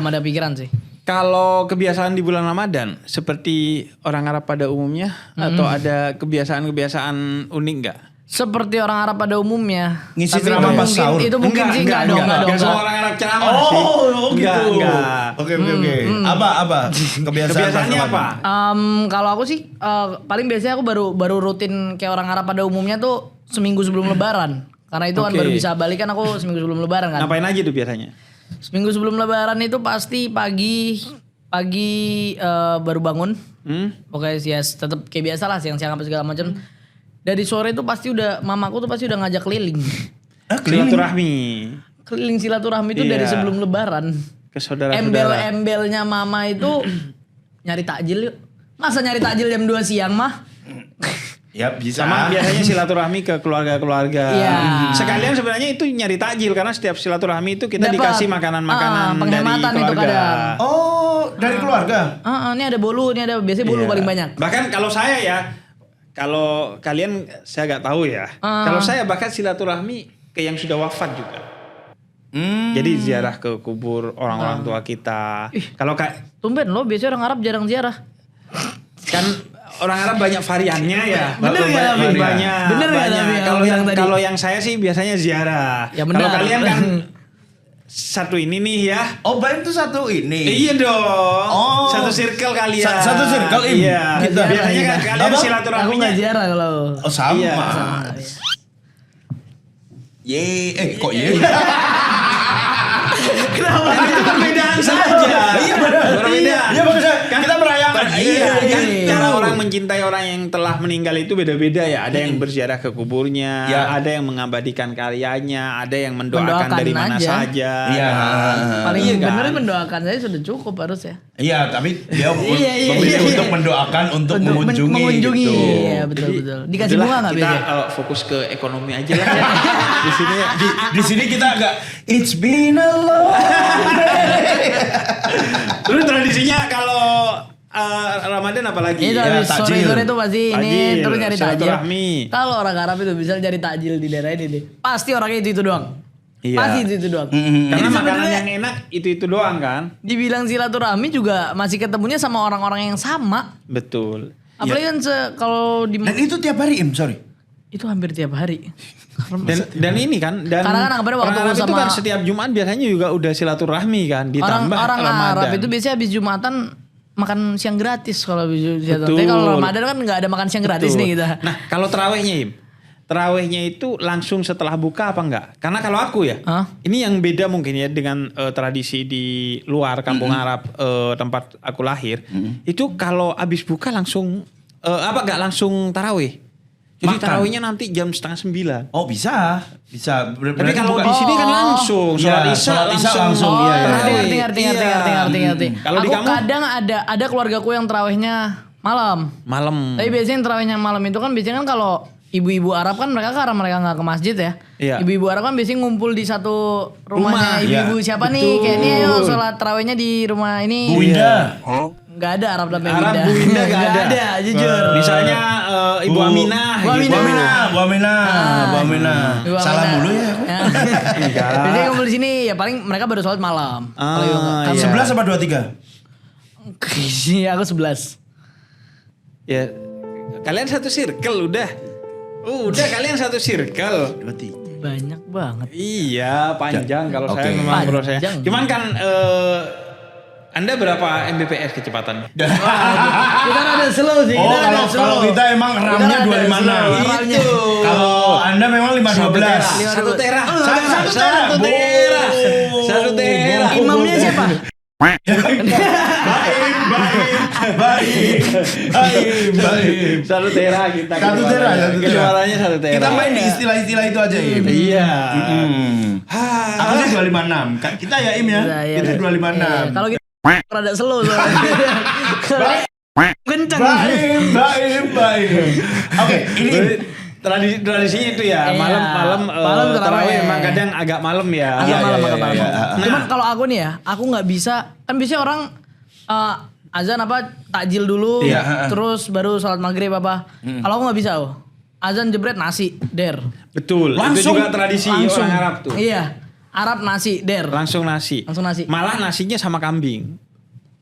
ada pikiran sih. Kalau kebiasaan di bulan Ramadan seperti orang Arab pada umumnya atau ada kebiasaan-kebiasaan unik nggak? Seperti orang Arab pada umumnya. Ngisi Tapi ceramah pas mungkin- sahur. Itu mungkin sih enggak dong. Enggak semua orang Arab ceramah sih. Oh, gitu. Enggak. Oke. Apa? Kebiasaannya apa? Kalau aku sih paling biasanya aku baru rutin kayak orang Arab pada umumnya tuh seminggu sebelum Lebaran. Karena itu kan Oke. baru bisa balik kan aku seminggu sebelum Lebaran kan. Ngapain aja tuh biasanya? Seminggu sebelum Lebaran itu pasti pagi baru bangun. Pokoknya ya tetap kayak biasa lah siang-siang apa segala macam. Dari sore itu pasti mamaku tuh pasti udah ngajak keliling. Silaturahmi Keliling silaturahmi itu dari Iya. sebelum Lebaran. ke saudara-saudara. Embel-embelnya mama itu nyari takjil yuk. Masa nyari takjil jam 2 siang mah? Ya bisa. Sama biasanya silaturahmi ke keluarga-keluarga. Iya. Sekalian sebenarnya itu nyari takjil karena setiap silaturahmi itu kita Dapat. dikasih makanan-makanan dari penghematan itu keluarga. kadang. Oh, dari keluarga. Ini ada bolu, ini ada biasanya bolu Iya. paling banyak. Bahkan kalau saya ya, kalau kalian saya nggak tahu ya. Kalau saya bahkan silaturahmi ke yang sudah wafat juga. Jadi ziarah ke kubur orang-orang tua kita. Kalau Tumben loh, biasanya orang Arab jarang ziarah. kan orang Arab banyak variannya ya. Bener nggak, Tapi? Banyak. Bener nggak, banyak. Tapi, yang Kalau bilang yang tadi? kalau yang saya sih biasanya ziarah. Ya, Kalau benar. kalian kan satu ini nih ya. Oh, Baim tuh satu ini. Iya dong. Oh. Satu circle kalian. Satu circle, Im. Iya. Kita. Biasanya kan Kita. kalian Apa? Aku silaturahminya. nggak ziarah kalau. Oh, sama. Iya. Kok ye? Kenapa? Itu perbedaan saja. Iya benar. Perbedaan. Iya maksudnya kita merayakan. Iya, kan iya. cara orang mencintai orang yang telah meninggal itu beda-beda ya. Ada yang berziarah ke kuburnya, Ya. ada yang mengabadikan karyanya, ada yang mendoakan dari mana aja. saja. Iya. Paling Iya kan? bener mendoakan saya sudah cukup harus ya. Iya, tapi dia Iya, memilih iya. untuk mendoakan untuk mengunjungi. mengunjungi. Gitu. Iya, betul. Dikasih Udahlah, bunga nggak kita biasanya? fokus ke ekonomi aja lah ya. Di sini ya. Di sini kita agak it's been a long. Terus tradisinya kalau Ramadan apalagi? Itu Ya, habis takjil. sore-sore itu pasti ini Takjil, terus nyari takjil. silaturahmi. Kalau orang Arab itu bisa nyari takjil di daerah ini deh. Pasti orangnya itu doang. Iya. Pasti itu doang. Karena Jadi makanan sebenarnya yang enak itu doang kan? dibilang silaturahmi juga masih ketemunya sama orang-orang yang sama. Betul. Apalagi kan kalau di Dan itu tiap hari, Sorry. itu hampir tiap hari. Dan ini kan dan Karena kan anggapannya waktu orang Arab itu sama- kan setiap Jumat biasanya juga udah silaturahmi kan ditambah orang Ramadan. Arab itu biasanya habis Jumatan makan siang gratis kalau habis Jumatan. Tapi Betul. kalau Ramadan kan nggak ada makan siang gratis Betul. nih kita. Nah, kalau terawihnya Im. Terawihnya itu langsung setelah buka apa enggak? Karena kalau aku ya, Hah? ini yang beda mungkin ya dengan tradisi di luar kampung Arab tempat aku lahir. Itu kalau habis buka langsung enggak langsung tarawih. Jadi Makan. tarawihnya nanti jam 8:30. Oh, bisa. Tapi kalau di sini kan langsung Iya, sholat isya sholat isya langsung. langsung, Oh, iya, iya. ngerti. Kalau di Aku kamu kadang ada keluargaku yang terawihnya malam. malam. Tapi biasanya yang terawihnya malam itu kan biasanya kan kalau ibu-ibu Arab kan mereka karena mereka nggak ke masjid ya. Iya. Ibu-ibu Arab kan biasanya ngumpul di satu rumahnya Rumah, ibu-ibu iya. siapa nih? Betul. Kayak ini ayo sholat terawihnya di rumah ini. Bu Winda. Nggak ada Arab dan Bu Arab Indah. Bu Indah nggak Nggak ada. ada, jujur. Misalnya Ibu Aminah. Bu gitu. Aminah. Bu Aminah. Ibu Salah Aminah. mulu ya aku. Enggak. Biasanya ngumpul di sini ya paling mereka baru sholat malam. Kalau yang Ah, iya. 11 apa 23? Iya, aku 11. Ya, kalian satu circle udah. Udah kalian satu circle. 23. Banyak banget. Iya, panjang kalau Oke. saya memang Panjang. prosesnya. Cuman kan Anda berapa Mbps kecepatannya? Kita rada slow sih. Oh, kita rada kalau slow. kita emang RAM-nya Kita rada 256. slow, RAM-nya. Kalau Anda memang 512. Satu tera. Satu tera. Satu tera. Satu tera. Imamnya siapa? Baik. Satu tera kita. Satu tera, satu tera. Kesuaranya satu tera. Kita main di istilah-istilah itu aja ya. Iya. Aku sih 256. Kita ya Im ya. Iya, iya. Kita 256. Kalau kita rada slow soalnya. Kenceng. Baik. Oke, ini Tradisinya itu ya, Iya. malam Malam tarawih tarawih. emang kadang agak malam ya. Agak Iya, malam, iya, agak iya, malam. iya. Cuman kalau aku nih ya, aku nggak bisa. Kan biasanya orang azan apa takjil dulu, Iya, terus baru sholat maghrib apa. Kalau aku nggak bisa, azan jebret nasi der. Betul. Langsung- itu juga tradisi orang Arab tuh. Iya, Arab nasi der. Langsung nasi. Langsung nasi. Malah nasinya sama kambing.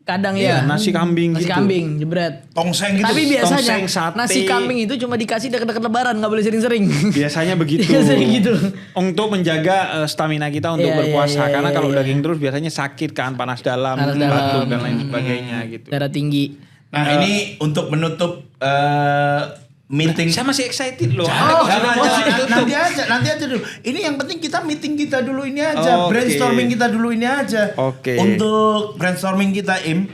Kadang Iya, ya. nasi kambing Nasi gitu. kambing jebret. tongseng gitu. Tapi biasanya tongseng, sate. nasi kambing itu cuma dikasih deket-deket lebaran, nggak boleh sering-sering. Biasanya begitu. Biasanya gitu. Untuk menjaga stamina kita untuk Iya, berpuasa. iya, Karena iya, kalau iya. daging terus biasanya sakit kan, panas dalam, Panas dalam. batuk dan lain sebagainya gitu. Darah tinggi. Nah, ini untuk menutup meeting. Saya masih excited loh. Nanti aja dulu. Ini yang penting kita meeting kita dulu ini aja, Oke. brainstorming kita dulu ini aja. Oke. Untuk brainstorming kita Im,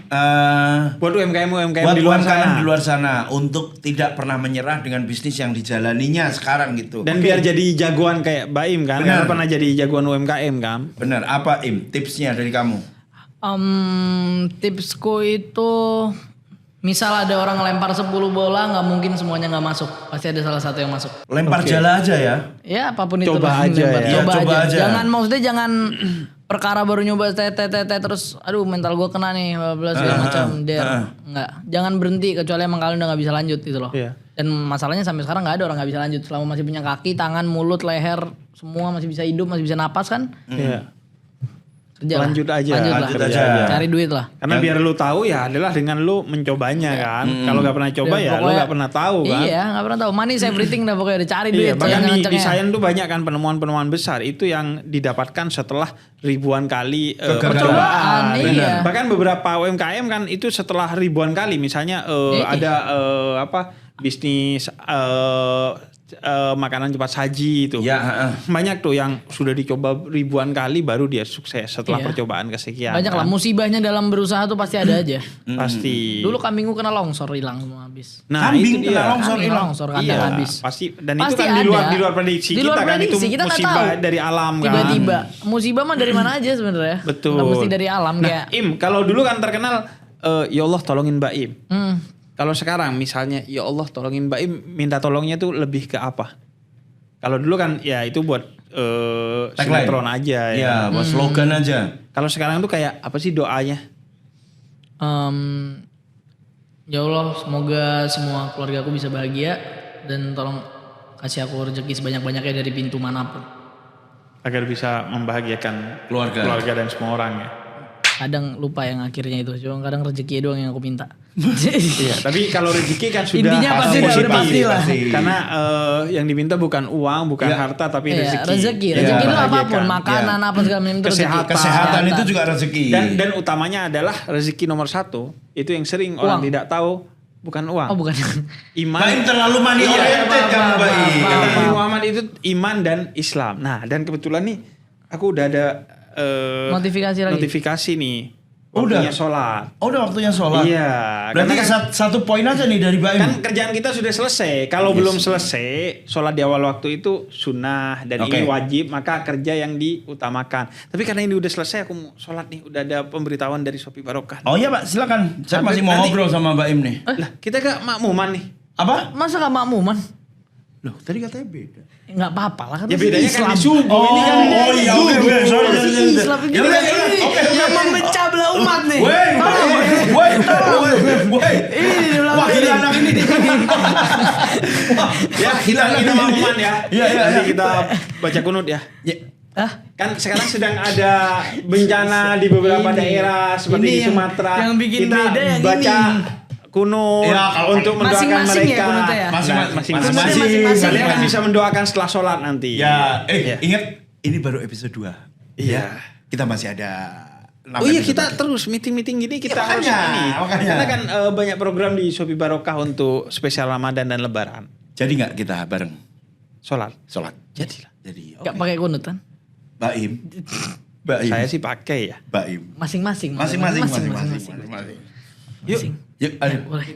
Buat UMKM buat di luar UMKM sana. di luar sana untuk tidak pernah menyerah dengan bisnis yang dijalaninya sekarang gitu. Dan biar jadi jagoan kayak Baim kan. Benar. Karena pernah jadi jagoan UMKM kan. Benar, apa Im tipsnya dari kamu? Tipsku itu misal ada orang ngelempar 10 bola nggak mungkin semuanya nggak masuk, pasti ada salah satu yang masuk. Lempar jala aja ya. Ya apapun itu Coba lah, aja lempar. ya. Iya, coba aja. Jangan maksudnya jangan perkara baru nyoba terus aduh mental gue kena nih 12 segala macam enggak. Jangan berhenti kecuali emang kalian udah nggak bisa lanjut gitu loh. Iya. Dan masalahnya sampai sekarang nggak ada orang nggak bisa lanjut selama masih punya kaki, tangan, mulut, leher, semua masih bisa hidup, masih bisa napas kan. Iya. Kerja lah. Lanjut aja. Lanjut Lanjut lah. aja. Cari duit lah. Karena biar lu tahu ya adalah dengan lu mencobanya kan. Kalau nggak pernah coba ya lu pokoknya- nggak pernah tahu kan. Iya, nggak pernah tahu. Money is everything dah pokoknya udah cari duit. Iya, bahkan di kenceng-kencengnya. Sains tuh banyak kan penemuan-penemuan besar itu yang didapatkan setelah ribuan kali Percobaan, Benar. iya. Bahkan beberapa UMKM kan itu setelah ribuan kali, misalnya ada bisnis makanan cepat saji itu. Ya, Banyak tuh yang sudah dicoba ribuan kali baru dia sukses setelah Iya. percobaan kesekian. Banyak lah kan. musibahnya dalam berusaha tuh pasti ada aja. Pasti. Dulu kambingku kena longsor hilang semua habis. Nah, Kambing itu kena dia. longsor Kambing hilang. longsor kandang Iya, habis. pasti dan Pasti itu kan di luar ada. prediksi Di luar kita kan itu prediksi, kita nggak musibah tahu. dari alam kan. Tiba-tiba musibah mah dari mana aja sebenarnya. Betul. Nggak mesti dari alam Nah, kayak. Im, kalau dulu kan terkenal ya Allah tolongin Mbak Im. Hmm. Kalau sekarang misalnya ya Allah tolongin Mbak Im, minta tolongnya tuh lebih ke apa? Kalau dulu kan ya itu buat Tagline. sinetron aja ya. Ya, buat slogan aja. Kalau sekarang tuh kayak apa sih doanya? Ya Allah, semoga semua keluarga aku bisa bahagia dan tolong kasih aku rezeki sebanyak-banyaknya dari pintu manapun. Agar bisa membahagiakan Keluarga. dan semua orang ya. Kadang lupa yang akhirnya itu, cuma kadang rezeki doang yang aku minta. Iya, tapi kalau rezeki kan sudah Intinya pasti dah, udah pasti lah. Karena yang diminta bukan uang, bukan harta, tapi Iya, rezeki. rezeki Yang itu membahagiakan. apapun, makanan apa segala macam itu rezeki. Kesehatan itu juga rezeki. Dan utamanya adalah rezeki nomor satu itu yang sering orang Uang. tidak tahu bukan uang. Oh bukan. Iman. Baim terlalu money oriented kamu Baim. Kata Nabi Muhammad itu iman dan Islam. Nah, dan kebetulan nih aku udah ada Notifikasi lagi. notifikasi nih. Udah? Waktunya sholat. Oh, udah waktunya sholat. Iya. Berarti Karena kan- satu poin aja nih dari Baim. Kan kerjaan kita sudah selesai. Kalau belum selesai, sholat di awal waktu itu sunnah dan Oke. ini wajib, maka kerja yang diutamakan. Tapi karena ini udah selesai, aku mau sholat nih. Udah ada pemberitahuan dari Shopee Barokah. Oh iya Pak, silakan. Saya Sampai masih mau nanti- ngobrol sama Baim nih. Lah, kita gak makmuman nih. Apa? Masa gak makmuman? Loh, tadi katanya beda. Nggak apa-apa lah kan. Ya masih bedanya Islam. kan di subuh. Oh, ini kan iya, oke, sorry. Masih Islam ini. Ya udah, Ini oke. yang memecah belah umat nih. Weh, Tahu nggak? Woi. Wah, gila anak ini nih. Ya, kita pengumuman ya. Iya. Nanti kita baca kunut ya. Kan sekarang sedang ada bencana di beberapa Ini. daerah seperti Ini di yang- Sumatera. yang bikin kita beda yang baca ini. kunut Ya, kalau untuk mendoakan masing-masing ya mereka. kunutnya ya? Masing-masing. Masing-masing Kalian ya. kan bisa mendoakan setelah sholat nanti. Ya, Iya. ingat ini baru episode 2. Iya. Kita masih ada 6 Oh iya, episode kita lagi. terus meeting-meeting gini kita Ya, harus makanya, ini. makanya. Karena kan banyak program di Shopee Barokah untuk spesial Ramadan dan Lebaran. Jadi nggak kita bareng Sholat. sholat? Jadilah. Jadi Gak pakai kunut kan? Baim. Saya sih pakai ya. Baim. Masing-masing. Masing-masing. Masing-masing. Masing-masing. Yuk. Yuk, ayo. Boleh.